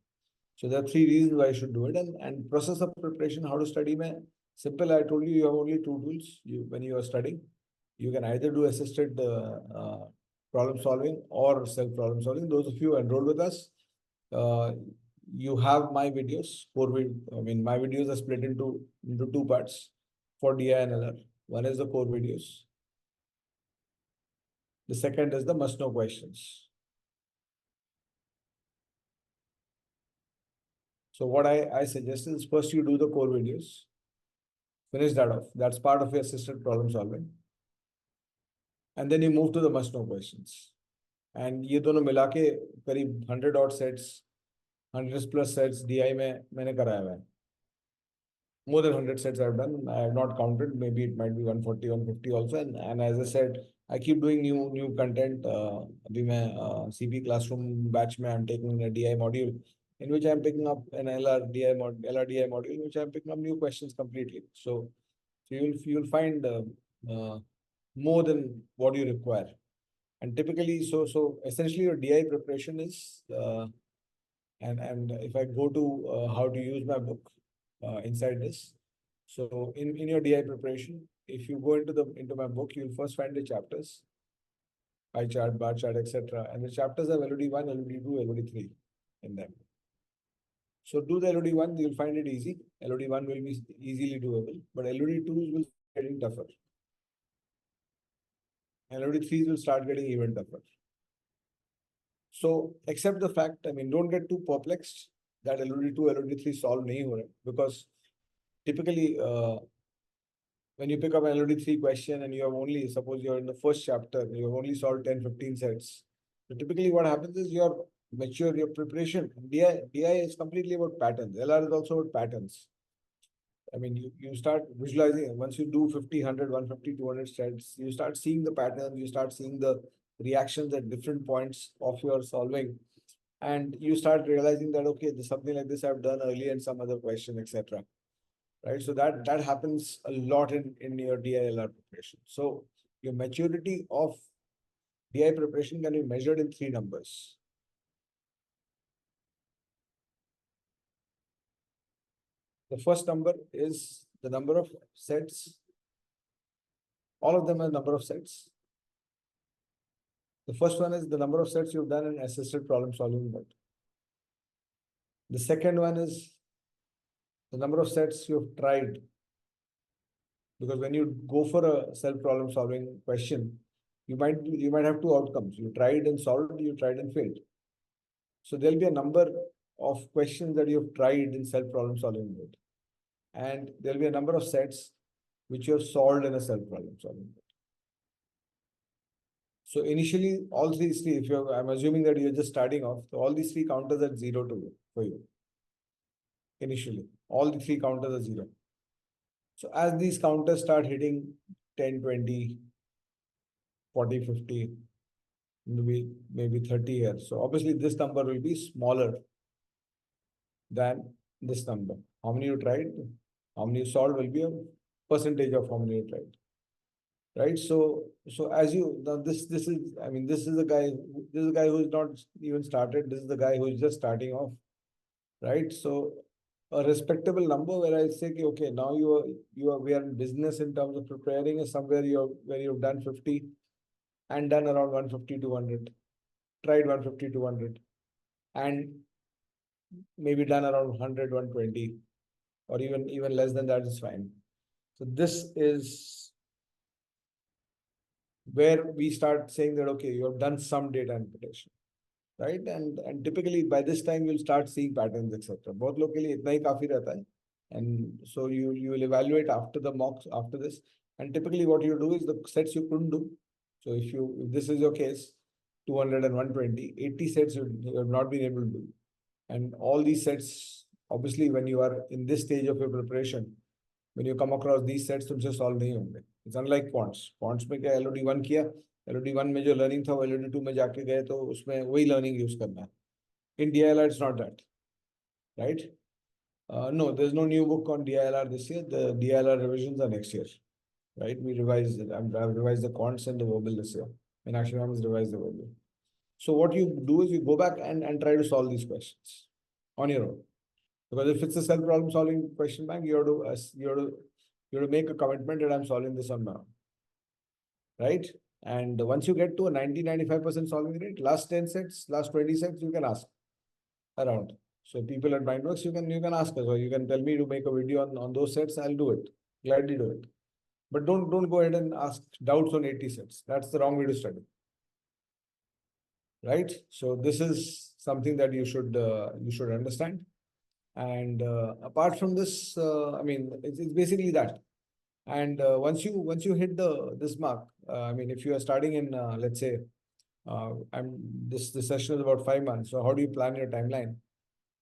So there are 3 reasons why you should do it. And process of preparation, how to study, man. Simple, I told you, you have only 2 tools when you are studying. You can either do assisted problem solving or self problem solving. Those of you enrolled with us, you have my videos. My videos are split into 2 parts for DI and LR. One is the core videos. The second is the must know questions. So what I suggest is first you do the core videos. Finish that off. That's part of your assisted problem solving. And then you move to the must know questions. And ये दोनों मिला के करीब 100 odd sets, 100 plus sets DI में मैंने कराया हुआ है. More than 100 sets I've done. I have not counted. Maybe it might be 140, 150 also. And as I said, I keep doing new content. अभी मैं CP classroom batch में I'm taking a DI module in which I'm picking up an LRDI module, which I'm picking up new questions completely. So you'll find more than what you require. And typically, so essentially your DI preparation is, and if I go to how to use my book inside this. So in your DI preparation, if you go into my book, you'll first find the chapters, pie chart, bar chart, etc. And the chapters have LOD1, LOD2, LOD3 in them. So do the LOD1, you'll find it easy. LOD1 will be easily doable, but LOD2s will start getting tougher. LOD3s will start getting even tougher. So accept the fact, don't get too perplexed that LOD2, LOD3 solve nahi ho rahe, because typically when you pick up an LOD3 question and you have only, suppose you're in the first chapter, you have only solved 10, 15 sets. So typically what happens is your preparation. DI is completely about patterns. LR is also about patterns. You start visualizing. Once you do 50, 100, 150, 200 sets, you start seeing the patterns, you start seeing the reactions at different points of your solving. And you start realizing that, okay, something like this I've done earlier in some other question, etc. Right? So that happens a lot in your DI/LR preparation. So your maturity of DI preparation can be measured in 3 numbers. The first number is the number of sets. All of them are number of sets. The first one is the number of sets you've done in assisted problem solving mode. The second one is the number of sets you've tried. Because when you go for a self problem solving question, you might have 2 outcomes. You tried and solved, you tried and failed. So there'll be a number of questions that you've tried in self problem solving mode. And there'll be a number of sets which you have solved in a self problem solving mode. So initially, all three, I'm assuming that you're just starting off, so all these 3 counters at 0 for you. Initially, all the 3 counters are 0. So as these counters start hitting 10, 20, 40, 50, maybe 30 here. So obviously this number will be smaller than this number. How many you tried, how many you solved will be a percentage of how many you tried. right? So as you now this is, I mean, this is a guy who's not even started. This is the guy who's just starting off, right? So a respectable number where I say, okay, now we are in business in terms of preparing is somewhere where you've done 50 and done around 150 to 100, tried 150 to 100, and maybe done around 100, 120, or even less than that is fine. So this is where we start saying that, okay, you have done some data interpretation, right? And typically by this time you'll start seeing patterns, etc. बहुत लोग के लिए इतना ही काफी रहता है. And so you will evaluate after the mocks after this. And typically what you do is the sets you couldn't do. So if this is your case, 200 and 120, 80 sets you have not been able to do. And all these sets, obviously, when you are in this stage of your preparation, when you come across these sets, तुमसे solve नहीं होंगे. It's unlike quants. Quants में क्या LOD1 किया, LOD1 में जो learning था वो LOD2 में जाके गए तो उसमें वही learning use करना है. In DILR, it's not that, right? No, there's no new book on DILR this year. The DILR revisions are next year, right? We revised it. I've revised the quants and the verbal this year. Meenakshi Ma'am has revised the verbal. So what you do is you go back and try to solve these questions on your own. Because if it's a self-problem solving question bank, you have to make a commitment that I'm solving this on my own, right? And once you get to a 90-95% solving rate, last 10 sets, last 20 sets, you can ask around. So people at Mindworks, you can ask us, or you can tell me to make a video on those sets. I'll do it, gladly do it. But don't go ahead and ask doubts on 80 sets. That's the wrong way to study, right? So this is something that you should understand. And apart from this, I mean, it's basically that. And once you hit this mark, I mean, if you are starting in let's say, this session is about 5 months. So how do you plan your timeline?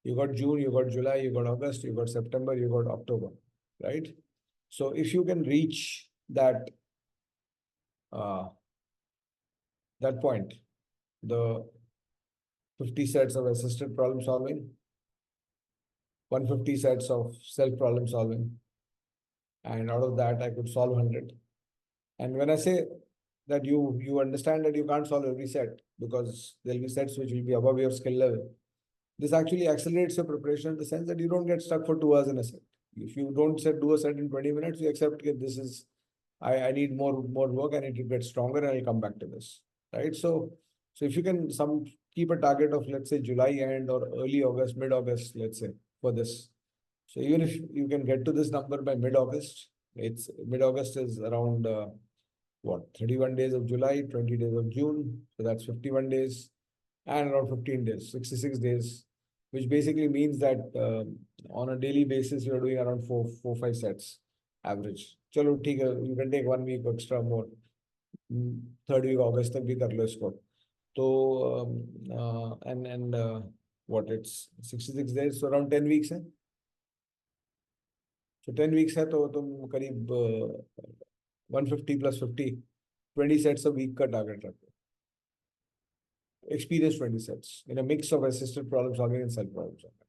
You got June, you got July, you got August, you got September, you got October, right? So if you can reach that point, the 50 sets of assisted problem solving, 150 sets of self problem solving, and out of that I could solve 100. And when I say that you understand that you can't solve every set because there'll be sets which will be above your skill level, this actually accelerates your preparation in the sense that you don't get stuck for 2 hours in a set. If you don't do a set in 20 minutes, you accept that this is, I need more work, I need to get stronger, and I'll come back to this, right? So if you can keep a target of, let's say, July end or early August, mid-August, let's say, for this. So even if you can get to this number by mid-August, it's mid-August is around 31 days of July, 20 days of June. So that's 51 days and around 15 days, 66 days, which basically means that on a daily basis, you're doing around 5 sets average. Chalo, you can take 1 week extra more. 3rd week August तक भी कर लो इसको. So and what, it's 66 days, so around 10 weeks है. So 10 weeks है तो तुम करीब 150 plus 50, 20 sets a week का target रखो. Experience 20 sets in a mix of assisted problem solving and self problem solving.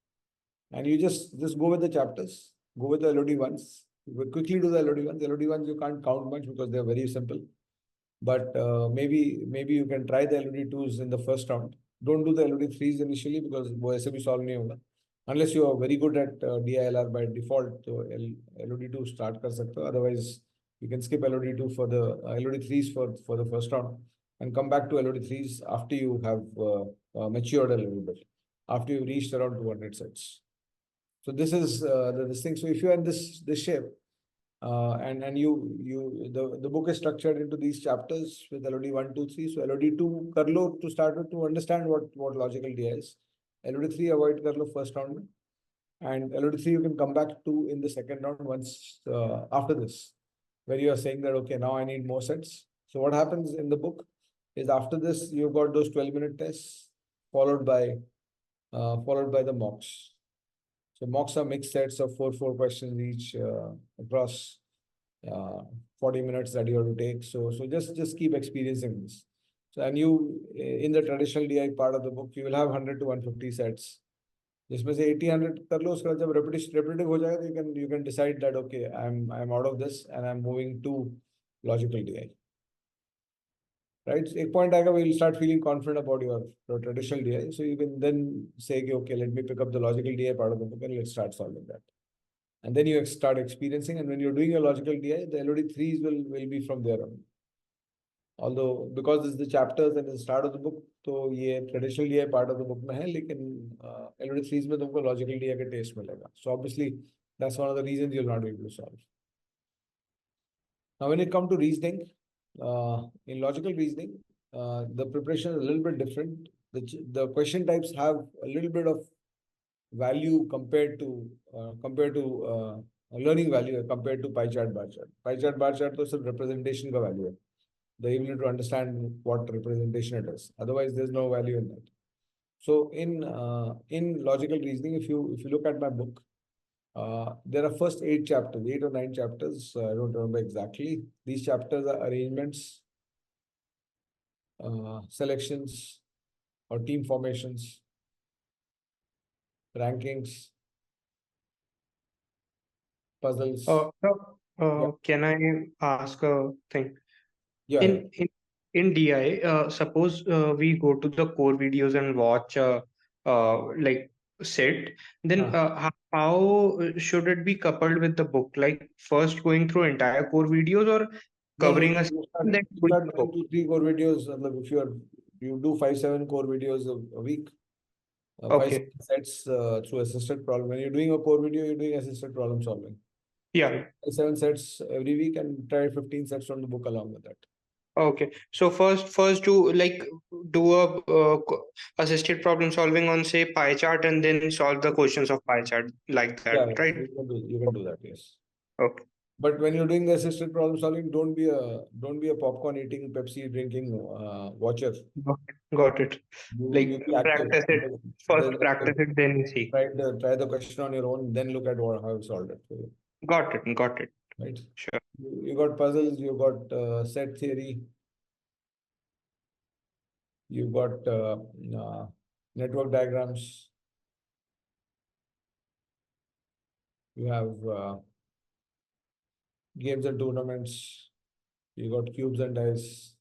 And you just go with the chapters, go with the LOD ones, quickly do the LOD ones. The LOD ones you can't count much because they're very simple. But maybe you can try the LOD2s in the first round. Don't do the LOD3s initially because वो ऐसे भी solve नहीं होगा. Unless you are very good at DILR by default, तो LOD2 start कर सकते हो. Otherwise, you can skip LOD2 for the LOD3s for the first round and come back to LOD3s after you have matured a little bit, after you've reached around 200 sets. So this is this thing. So if you are in this shape, and the book is structured into these chapters with LOD 1, 2, 3. So LOD 2 कर लो to start with, to understand what logical DI is. LOD 3 avoid कर लो first round, and LOD 3 you can come back to in the second round once after this, where you are saying that, okay, now I need more sets. So what happens in the book is after this you've got those 12-minute tests followed by the mocks. So mocks are mixed sets of 4 questions each across 40 minutes that you have to take. So just keep experiencing this. So, and you in the traditional DI part of the book, you will have 100 to 150 sets. जिसमें से 80-100 कर लो, उसके बाद जब repetitive हो जाएगा, you can decide that, okay, I'm out of this and I'm moving to logical DI. Right? एक point आएगा where you start feeling confident about your traditional DI. So you can then say, okay, let me pick up the logical DI part of the book and let's start solving that. And then you start experiencing, and when you're doing your logical DI, the LOD3s will be from there on. Although because this is the chapters and the start of the book, तो ये traditional DI part of the book में है, लेकिन LOD3s में तुमको logical DI का taste मिलेगा. So obviously that's one of the reasons you'll not be able to solve. Now when it comes to reasoning, in logical reasoning, the preparation is a little bit different. The question types have a little bit of value compared to learning value compared to pie chart, bar chart. Pie chart, bar chart तो सिर्फ representation का value है. The ability to understand what representation it is. Otherwise, there's no value in that. So in logical reasoning, if you look at my book, there are first 8 chapters, 8 or 9 chapters. I don't remember exactly. These chapters are arrangements, selections, or team formations, rankings, puzzles. Yeah. Can I ask a thing? Yeah. In DI, suppose we go to the core videos and watch like set, then how should it be coupled with the book? Like first going through entire core videos or covering a then you start going to 3 core videos. If you do 5-7 core videos a week, 5 sets through assisted problem. When you're doing a core video, you're doing assisted problem solving. Yeah. 7 sets every week and try 15 sets from the book along with that. Okay. So first do a assisted problem solving on say pie chart and then solve the questions of pie chart like that, Yeah, right? you can do that, yes. Okay. But when you're doing the assisted problem solving, don't be a popcorn eating, Pepsi drinking watcher. Got it. You be active. Practice it. First practice it, then you see. Try the question on your own, then look at how you solved it for you. Got it. Right. Sure. You got puzzles, you got set theory, you got network diagrams, you have games and tournaments, you got cubes and dice.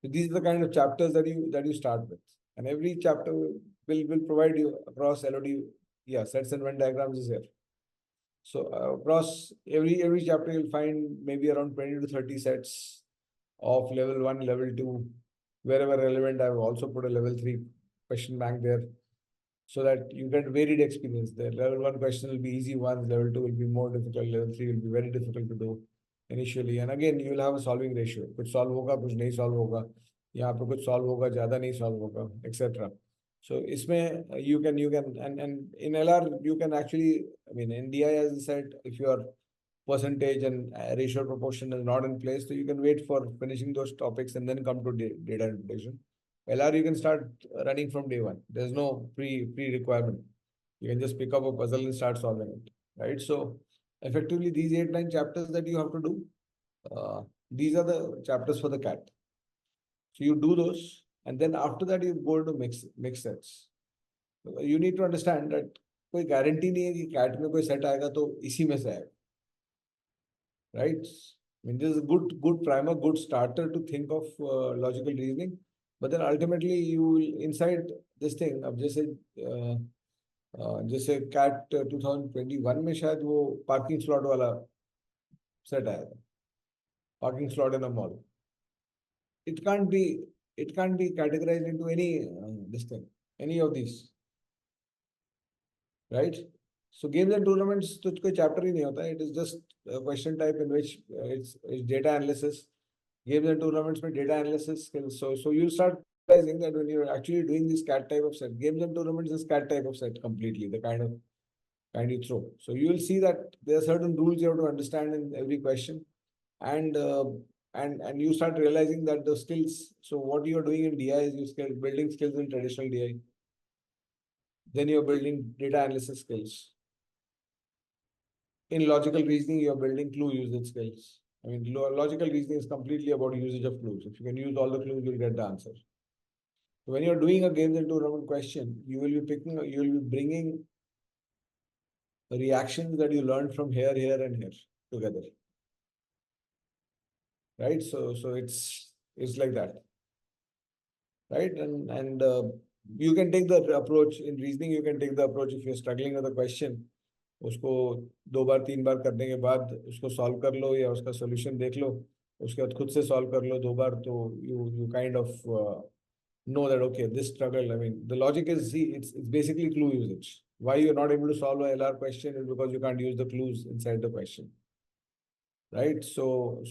So these are the kind of chapters that you start with, and every chapter will provide you across LOD. Yeah, sets and Venn diagrams is here. So across every chapter, you'll find maybe around 20 to 30 sets of level 1, level 2, wherever relevant. I've also put a level 3 question bank there, so that you get varied experience there. Level 1 question will be easy ones, level 2 will be more difficult, level 3 will be very difficult to do initially. And again, you will have a solving ratio. कुछ solve होगा, कुछ नहीं solve होगा. यहाँ पे कुछ solve होगा, ज़्यादा नहीं solve होगा, etc. So इसमें you can and in LR you can actually, I mean in DI as I said, if your percentage and ratio proportion is not in place, so you can wait for finishing those topics and then come to data interpretation. LR you can start running from day one. There's no pre-requirement. You can just pick up a puzzle and start solving it, right? So effectively these 8-9 chapters that you have to do, these are the chapters for the cat. So you do those, and then after that you go to mix sets. You need to understand that कोई guarantee नहीं है कि cat में कोई set आएगा तो इसी में से आएगा, right? I mean, this is a good primer, good starter to think of logical reasoning. But then ultimately you will inside this thing. अब जैसे cat 2021 में शायद वो parking slot वाला set आया था, parking slot in a mall. It can't be categorized into any of these, right? So games and tournaments तो कोई chapter ही नहीं होता. It is just a question type in which it's data analysis. Games and tournaments में data analysis skills. So you start realizing that when you're actually doing this cat type of set, games and tournaments is cat type of set completely, the kind you throw. So you will see that there are certain rules you have to understand in every question, and you start realizing that the skills. So what you are doing in DI is you're building skills in traditional DI. Then you're building data analysis skills. In logical reasoning, you're building clue usage skills. I mean, logical reasoning is completely about usage of clues. If you can use all the clues, you'll get the answer. So when you're doing a games and tournament question, you will be bringing the reactions that you learned from here, here, and here together. Right? So it's like that. Right? And you can take the approach in reasoning. You can take the approach if you're struggling with a question. उसको 2 बार 3 बार करने के बाद उसको solve कर लो या उसका solution देख लो, उसके बाद खुद से सॉल्व कर लो 2 बार, तो you kind of know that okay, this struggle, I mean the logic is, see, it's basically clue usage. Why you're not able to solve a LR question is because you can't use the clues inside the question. Right? So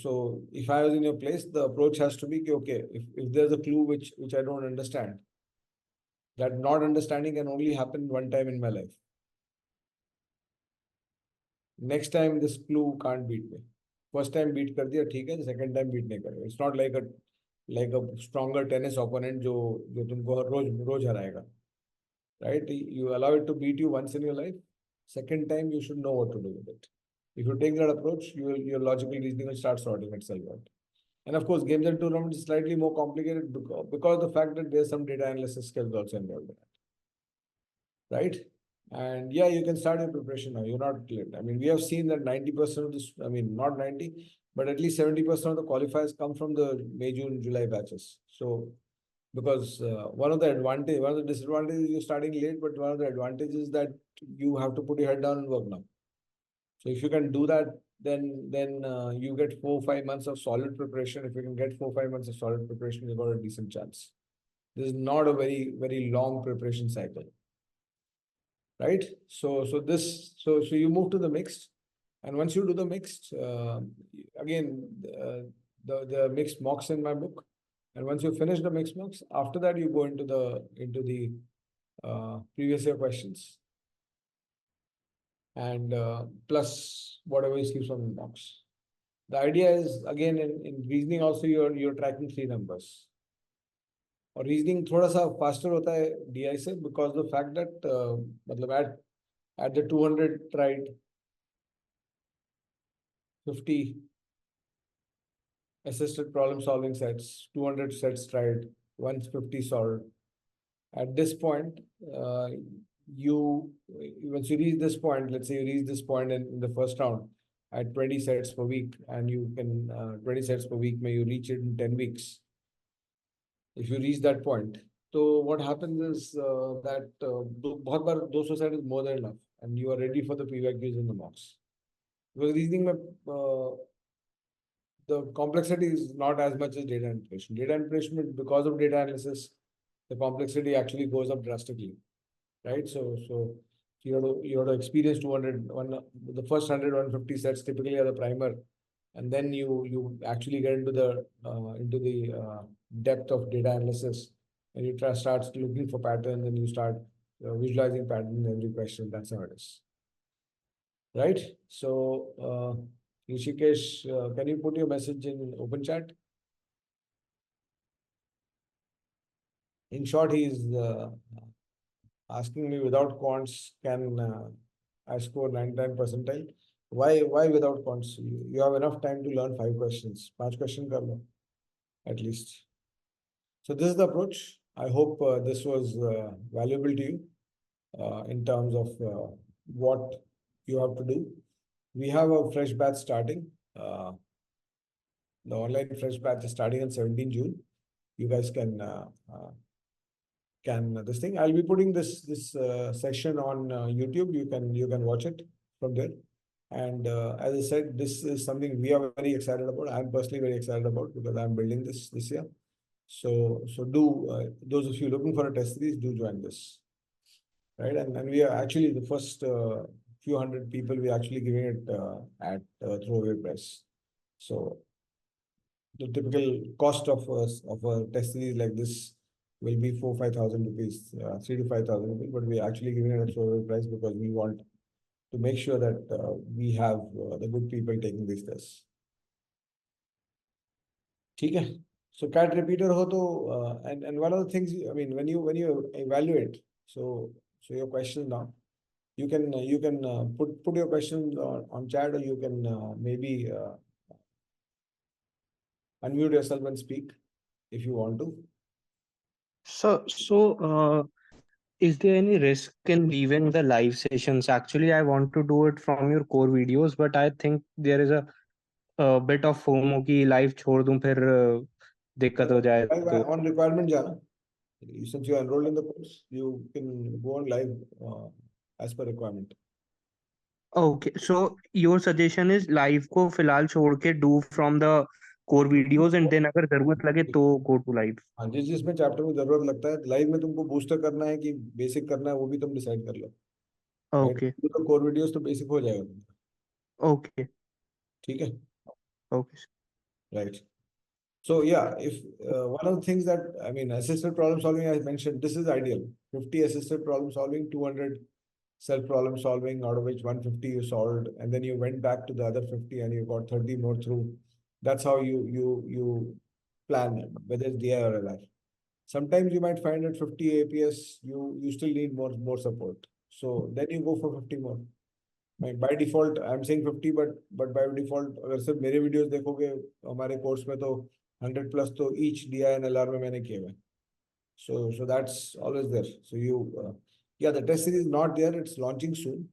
if I was in your place, the approach has to be okay, if there's a clue which I don't understand, that not understanding can only happen one time in my life. Next time this clue can't beat me. First time beat कर दिया ठीक है, second time beat नहीं करेगा. It's not like a stronger tennis opponent जो तुमको रोज हराएगा. Right? You allow it to beat you once in your life. Second time you should know what to do with it. If you take that approach, your logical reasoning will start sorting itself out. And of course, games and tournaments is slightly more complicated because of the fact that there's some data analysis skills also involved in it. Right? And yeah, you can start your preparation now. You're not late. I mean, we have seen that 90% of this, I mean, not 90, but at least 70% of the qualifiers come from the May, June, July batches. So, because one of the disadvantages is you're starting late, but one of the advantages is that you have to put your head down and work now. So if you can do that, then you get 4-5 months of solid preparation. If you can get 4-5 months of solid preparation, you've got a decent chance. This is not a very long preparation cycle. Right? So you move to the mixed, and once you do the mixed, again the mixed mocks in my book, and once you finish the mixed mocks, after that you go into the previous year questions, and plus whatever is keeps from the mocks. The idea is, again, in reasoning also you're tracking 3 numbers. और reasoning थोड़ा सा faster होता है DI से because the fact that मतलब at the 200 tried 50 assisted problem solving sets, 200 sets tried, 150 solved. At this point, once you reach this point, let's say you reach this point in the first round at 20 sets per week, and you can 20 sets per week, may you reach it in 10 weeks. If you reach that point, so what happens is that बहुत बार 200 set is more than enough, and you are ready for the PYQs and the mocks. Because reasoning the complexity is not as much as data interpretation. Data interpretation, because of data analysis, the complexity actually goes up drastically, right? So you have to experience the first 100-150 sets typically are the primer, and then you actually get into the depth of data analysis, and you start looking for patterns, and you start visualizing patterns in every question. That's how it is. Right? So Rishikesh, can you put your message in open chat? In short, he is asking me, without quants, can I score 99 percentile? Why without quants? You have enough time to learn 5 questions. 5 questions kar lo, at least. So this is the approach. I hope this was valuable to you in terms of what you have to do. We have a fresh batch starting. The online fresh batch is starting on 17 June. You guys can this thing. I'll be putting this session on YouTube. You can watch it from there. And as I said, this is something we are very excited about. I'm personally very excited about, because I'm building this year. So do those of you looking for a test series, do join this. Right? And we are actually the first few hundred people, we're actually giving it at throwaway price. So the typical cost of a test series like this will be 4,000-5,000 rupees, 3,000 to 5,000 rupees, but we're actually giving it a throwaway price because we want to make sure that we have the good people taking these tests. ठीक है? So CAT repeater ho to, and one of the things, I mean, when you evaluate, so your question now, you can put your questions on chat, or you can maybe unmute yourself and speak if you want to. So is there any risk in leaving the live sessions? Actually, I want to do it from your core videos, but I think there is a bit of FOMO कि live छोड़ दूं फिर दिक्कत हो जाए तो. On requirement जाना. Since you are enrolled in the course, you can go on live as per requirement. Okay, so your suggestion is live को फिलहाल छोड़ के do from the core videos and then अगर जरूरत लगे तो go to live. हाँ, जिस जिसमें चैप्टर में जरूरत लगता है, लाइव में तुमको बूस्टर करना है कि बेसिक करना है, वो भी तुम डिसाइड कर लो. राइट, Okay, तो कोर वीडियोस तो बेसिक हो जाएगा तुमका. okay, ठीक है. okay. Right. So yeah, if one of the things that I mean, assisted problem solving, I mentioned, this is ideal. 50 assisted problem solving, 200 self problem solving, out of which 150 you solved, and then you went back to the other 50 and you got 30 more through. That's how you plan it, whether it's DI or LR. Sometimes you might find at 50 APS you still need more support. So then you go for 50 more. By default, I'm saying 50, but by default, अगर सिर्फ मेरे videos देखोगे हमारे course में तो 100 plus तो each DI and LR में मैंने किए हुए. So that's always there. So yeah, the test series is not there. It's launching soon.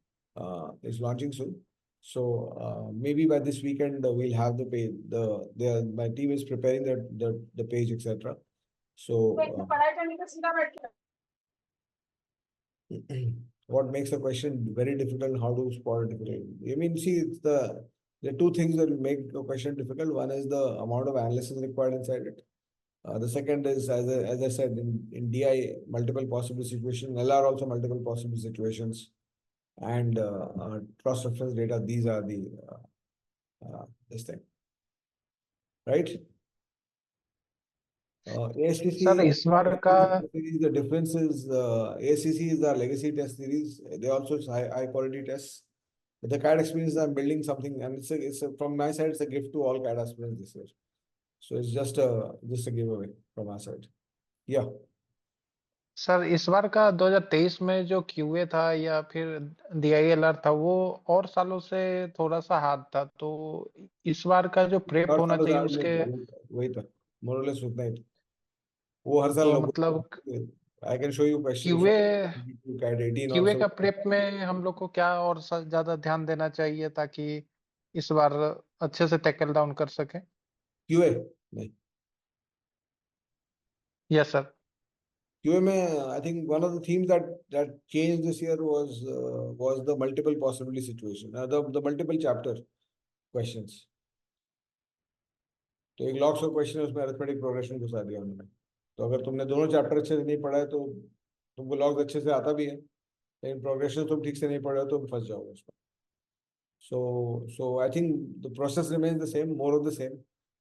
It's launching soon. So maybe by this weekend we'll have the page. My team is preparing the page, etc. So what makes a question very difficult? How to spot it difficult? I mean, see, it's the two things that will make a question difficult. One is the amount of analysis required inside it. The second is, as I said, in DI, multiple possible situations, LR also multiple possible situations, and cross-reference data. These are this thing, right? ASCC, sir इस बार का the difference is ASCC is the legacy test series. They also high quality tests. With the CAD experience, I'm building something, and from my side, it's a gift to all CAD aspirants this year. So it's just a giveaway from our side. Yeah. Sir इस बार का 2023 में जो QA था या फिर DILR था वो और सालों से थोड़ा सा हार्ड था, तो इस बार का जो प्रेप और होना सालों से चाहिए hard नहीं उसके था, वही था, more or less उतना ही था. वो हर साल तो लोग, मतलब I can show you questions QA from CAD 18 QA also. का प्रेप में हम लोग को क्या और ज्यादा ध्यान देना चाहिए ताकि इस बार अच्छे से टैकल डाउन कर सके? QA नहीं. Yes sir. QA में I think one of the themes that changed this year was the multiple possibility situation, the multiple chapter questions. तो एक लॉक्स ऑफ क्वेश्चन है, उसमें अरिथमेटिक प्रोग्रेशन घुसा दिया उन्होंने. तो अगर तुमने दोनों चैप्टर अच्छे से नहीं पढ़ा है तो तुमको लॉग्स अच्छे से आता भी है, लेकिन प्रोग्रेशन तुम ठीक से नहीं पढ़ रहे हो तो तुम फंस जाओगे उसमें. So I think the process remains the same, more of the same.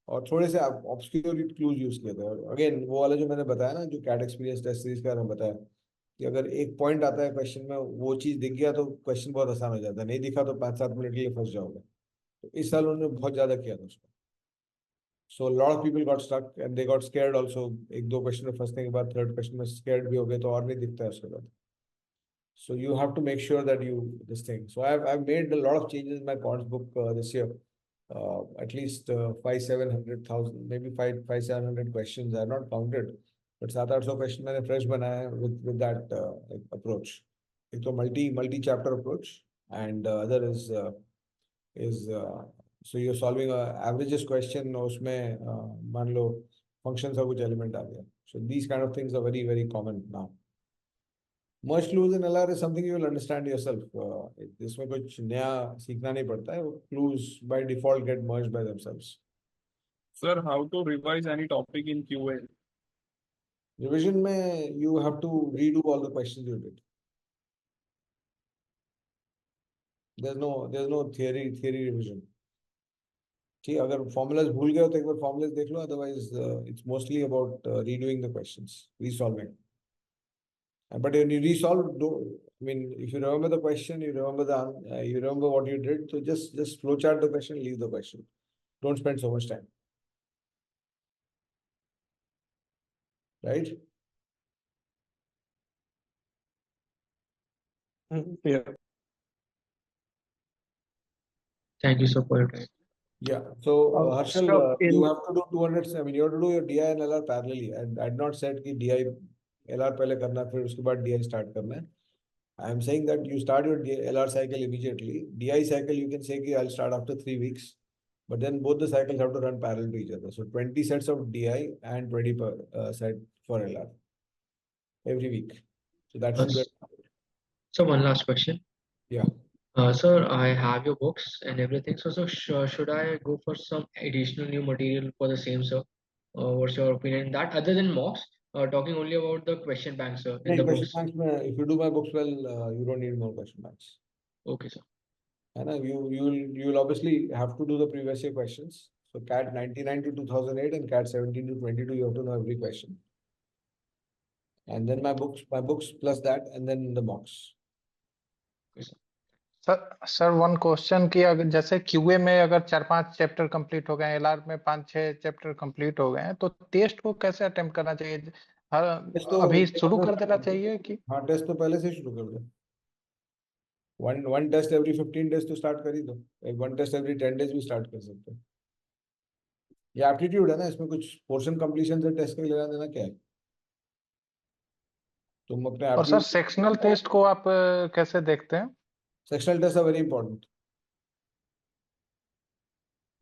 और थोड़े से ऑब्सक्यूर क्लूज यूज किए थे. अगेन वो वाला जो मैंने बताया ना, जो कैट एक्सपीरियंस टेस्ट सीरीज का मैंने बताया कि अगर एक पॉइंट आता है क्वेश्चन में, वो चीज दिख गया तो क्वेश्चन बहुत आसान हो जाता है, नहीं दिखा तो 5-7 मिनट के लिए फंस जाओगे. तो इस साल उन्होंने बहुत ज्यादा किया था उसको. So a lot of people got stuck and they got scared also. एक दो क्वेश्चन में फंसने के बाद थर्ड क्वेश्चन में स्कैर्ड भी हो गए तो और नहीं दिखता है उसके बाद. So you have to make sure that you this thing. So I've made a lot of changes in my quants book this year. At least 500-700,000, maybe 500-700 questions. I have not counted, but 700-800 questions मैंने fresh बनाया है with that approach. एक तो multi chapter approach, and other is so you're solving a averages question, उसमें मान लो functions का कुछ element आ गया. So these kind of things are very very common now. Merge clues in LR is something you will understand yourself. इसमें कुछ नया सीखना नहीं पड़ता है. Clues by default get merged by themselves. Sir, how to revise any topic in QA? Revision में you have to redo all the questions you did. There's no theory revision. ठीक, अगर formulas भूल गए हो तो एक बार formulas देख लो. Otherwise, it's mostly about redoing the questions, resolving. But when you resolve, I mean, if you remember the question, you remember what you did, so just flowchart the question, leave the question. Don't spend so much time. Right? Yeah. Thank you so much. Yeah. So Harshal, you have to do 200. I mean, you have to do your DI and LR parallelly. I'd not said कि DI LR पहले करना है, फिर उसके बाद DI start करना है. I am saying that you start your LR cycle immediately. DI cycle you can say कि I'll start after 3 weeks, but then both the cycles have to run parallel to each other. So 20 sets of DI and 20 set for LR every week. So that should be. So one last question. Yeah. Sir, I have your books and everything. So should I go for some additional new material for the same, sir? What's your opinion in that? Other than mocks, talking only about the question bank, sir, in the Question books. banks if you do my books well, you don't need more question banks. Okay, sir. And you'll obviously have to do the previous year questions. So CAT 99 to 2008 and CAT 17 to 22, you have to know every question. And then my books plus that, and then the mocks. Okay, sir. Sir one question कि अगर जैसे QA में अगर 4-5 chapter complete हो गए हैं, LR में 5-6 chapter complete हो गए हैं, तो टेस्ट को कैसे अटेम्प्ट करना चाहिए? अभी शुरू कर देना चाहिए कि? हाँ, टेस्ट तो पहले से शुरू कर दो. One test every 15 days तो स्टार्ट कर ही दो. One test every 10 days भी स्टार्ट कर सकते हो. ये एप्टीट्यूड है ना, इसमें कुछ पोर्शन कंप्लीशन से टेस्ट का लेना देना क्या है? तुम अपने और सर सेक्शनल टेस्ट को आप कैसे देखते हैं? Sectional test are very important.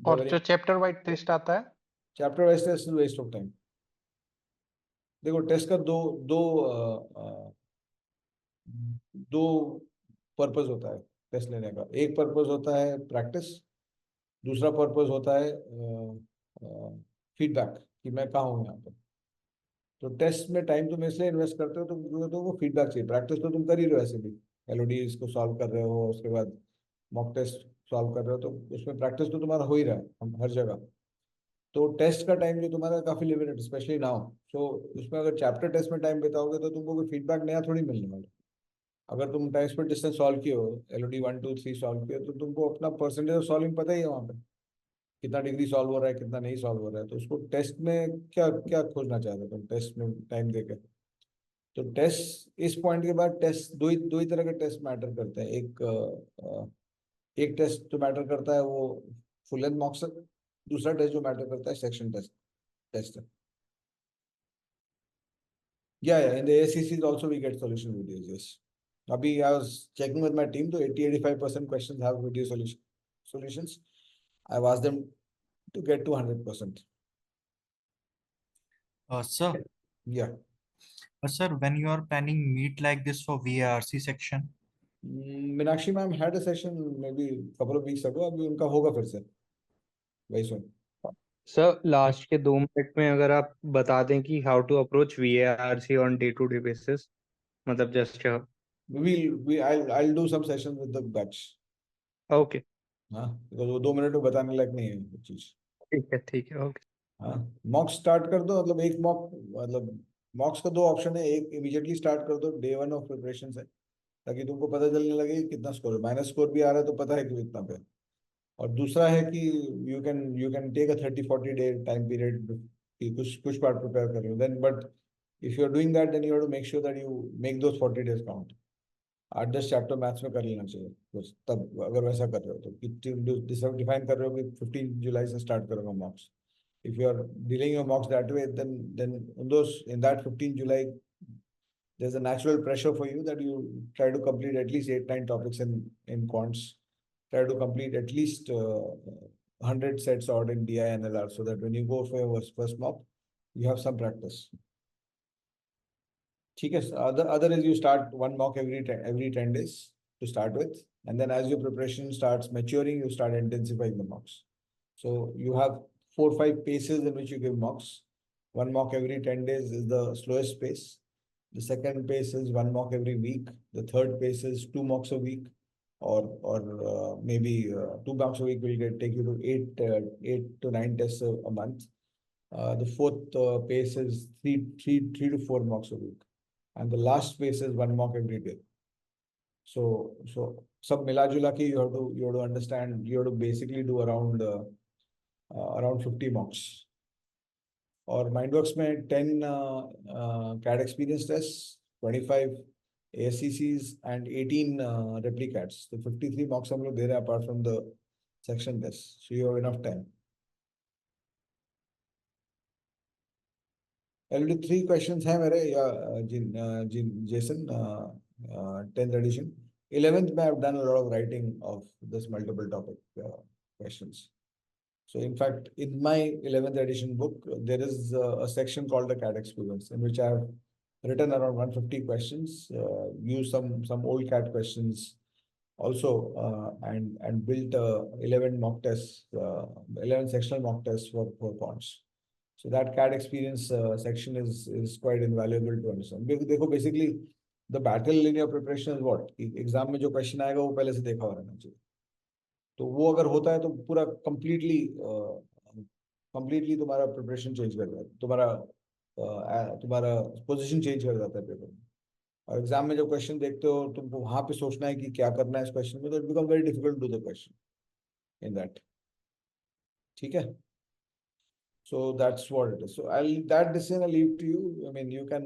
और जो चैप्टर वाइज टेस्ट आता है, chapter wise test is waste of time. देखो टेस्ट का दो पर्पस होता है टेस्ट लेने का. एक पर्पस होता है प्रैक्टिस, दूसरा पर्पस होता है फीडबैक कि मैं कहाँ हूँ यहाँ पर. तो टेस्ट में टाइम तुम इसलिए इन्वेस्ट करते हो तो वो फीडबैक चाहिए. प्रैक्टिस तो तुम कर ही रहे हो ऐसे भी, एलओडी को सॉल्व कर रहे हो, उसके बाद मॉक टेस्ट सॉल्व कर रहे हो, तो उसमें प्रैक्टिस तो तुम्हारा हो ही रहा है हर जगह. तो टेस्ट का टाइम जो तुम्हारा काफी लिमिटेड, स्पेशली नाउ. सो उसमें अगर चैप्टर टेस्ट में टाइम बिताओगे तो तुमको कोई फीडबैक नया थोड़ी मिलने वाला. अगर तुम टाइम स्पीड डिस्टेंस सॉल्व किए हो, एलओडी 1 2 3 सॉल्व किए, तो तुमको अपना परसेंटेज ऑफ सॉल्विंग पता ही है वहाँ पे, कितना डिग्री सॉल्व हो रहा है, कितना नहीं सॉल्व हो रहा है. तो उसको टेस्ट में क्या क्या खोजना चाहते हो तुम टेस्ट में टाइम देकर? तो टेस्ट इस पॉइंट के बाद टेस्ट दो ही तरह के टेस्ट मैटर करते हैं. एक टेस्ट जो मैटर करता है वो फुल लेंथ मॉक्स है, दूसरा टेस्ट जो मैटर करता है सेक्शन टेस्ट है. Yeah, in the ACCs also we get solution videos, yes. Abhi I was checking with my team, so 80-85% questions have video solutions. I've asked them to get to 100%. Sir. Yeah. Sir, when you are planning meet like this for VARC section? Meenakshi ma'am had a session maybe a couple of weeks ago. अभी उनका होगा फिर से very soon. Sir last के 2 minute में अगर आप बता दें कि how to approach VARC on day to day basis, मतलब just I'll do some sessions with the batch. Okay हाँ, because वो 2 मिनट में बताने लायक नहीं है वो चीज. ठीक है ओके. हाँ, मॉक स्टार्ट कर दो. मतलब एक मतलब मॉक्स का 2 ऑप्शन है. एक इमीडिएटली स्टार्ट कर दो, डे 1 ऑफ प्रिपरेशन से, ताकि तुमको पता चलने लगे कितना स्कोर है. माइनस स्कोर भी आ रहा है तो पता है कि इतना पे. और दूसरा है कि you can take a 30-40 day time period कि कुछ पार्ट प्रिपेयर कर रहे हो. Then but if you are doing that, then you have to make sure that you make those 40 days count. 8-10 chapter maths में कर लेना चाहिए बस. तब अगर वैसा कर रहे हो तो डिफाइन कर रहे हो कि 15 जुलाई से स्टार्ट करूंगा मॉक्स. If you are dealing your mocks that way, then in that 15 July, there's a natural pressure for you that you try to complete at least 8-9 topics in quants. Try to complete at least 100 sets out in DI and LR, so that when you go for your first mock, you have some practice. Okay. Other is you start one mock every 10 days to start with, and then as your preparation starts maturing, you start intensifying the mocks. So you have 4-5 paces in which you give mocks. One mock every 10 days is the slowest pace. The second pace is 1 mock every week. The third pace is 2 mocks a week, or maybe 2 mocks a week will take you to 8 to 9 tests a month. The fourth pace is 3 to 4 mocks a week, and the last pace is 1 mock every day. So sab mila jula ke you have to understand. You have to basically do around 50 mocks. और माइंडवर्क्स में 10 CAD experience tests, 25 ASCCs and 18 replicats. So 53 mocks हम लोग दे रहे हैं apart from the section tests. So you have enough time. already 3 questions हैं मेरे या Jason 10th edition. 11th I have done a lot of writing of this multiple topic questions. So in fact, in my 11th edition book, there is a section called the CAT experience, in which I have written around 150 questions, used some old CAT questions also, and built 11 mock tests, 11 sectional mock tests for quants. So that CAT experience section is quite invaluable to understand. देखो basically the battle in your preparation is what? Exam में जो question आएगा वो पहले से देखा हुआ रहना चाहिए. तो वो अगर होता है तो पूरा completely तुम्हारा प्रिपरेशन चेंज कर देता है, तुम्हारा पोजीशन चेंज कर जाता है पेपर में. और एग्जाम में जब क्वेश्चन देखते हो तुमको वहां पे सोचना है कि क्या करना है इस क्वेश्चन में, तो it become very difficult to do the question in that. ठीक है, so that's what it is. So that decision I'll leave to you. I mean, you can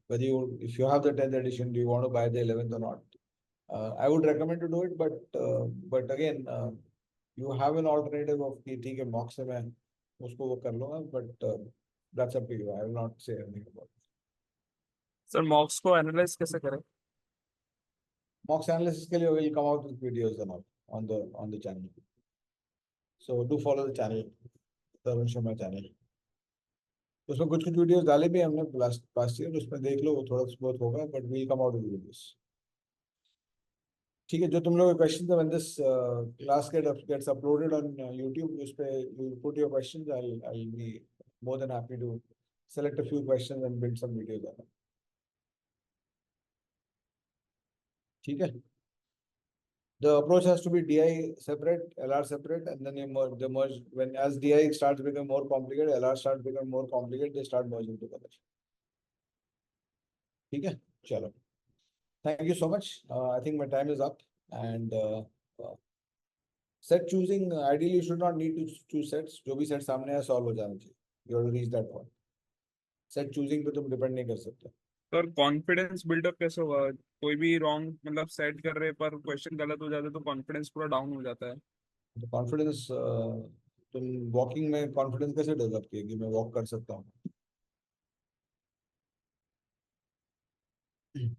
whether if you have the 10th edition, do you want to buy the 11th or not? I would recommend to do it, but again, you have an alternative of कि ठीक है mock से मैं उसको वो कर लूँगा, but that's up to you. I will not say anything about it. Sir मॉक्स को एनालाइज कैसे करें? Mocks analysis के लिए will come out with videos and all on the channel. So do follow the channel, the Arun Sharma channel. उसमें कुछ videos डाले भी हमने पास्ट ईयर, उसमें देख लो, वो थोड़ा बहुत होगा, but we'll come out with videos. ठीक है, जो तुम लोग क्वेश्चन थे when this class gets uploaded on YouTube, उस पे you put your questions. I will be more than happy to select a few questions and build some videos on it. ठीक है, the approach has to be DI separate, LR separate, and then they merge. When as DI starts becoming more complicated, LR starts becoming more complicated, they start merging together. ठीक है, चलो. Thank you so much. I think my time is up. And set choosing, ideally you should not need to choose sets. जो भी set सामने है solve हो जाना चाहिए. You have to reach that point. Set choosing पे तुम depend नहीं कर सकते. सर कॉन्फिडेंस बिल्डअप कैसे होगा? कोई भी रॉन्ग मतलब सेट कर रहे पर क्वेश्चन गलत हो जाता है तो कॉन्फिडेंस पूरा डाउन हो जाता है. तो कॉन्फिडेंस तुम वॉकिंग में कॉन्फिडेंस कैसे डेवलप किए कि मैं वॉक कर सकता हूँ,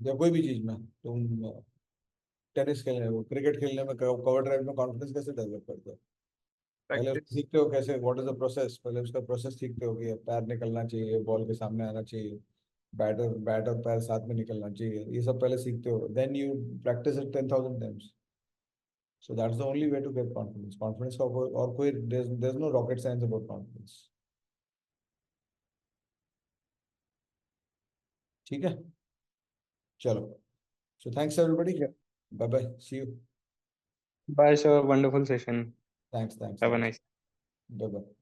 या कोई भी चीज में तुम टेनिस खेलने में, क्रिकेट खेलने में, कवर ड्राइव में कॉन्फिडेंस कैसे डेवलप करते हो? पहले उसको सीखते हो कैसे, व्हाट इज द प्रोसेस, पहले उसका प्रोसेस सीखते हो कि पैर निकलना चाहिए, बॉल के सामने आना चाहिए, बैट और पैर साथ में निकलना चाहिए, ये सब पहले सीखते हो. Then you practice it 10,000 times. So that's the only way to get confidence. Confidence का और कोई there's no rocket science about confidence. ठीक है, चलो. So thanks everybody. Bye bye. See you. Bye, sir. Wonderful session. Thanks. Have a nice. Bye bye.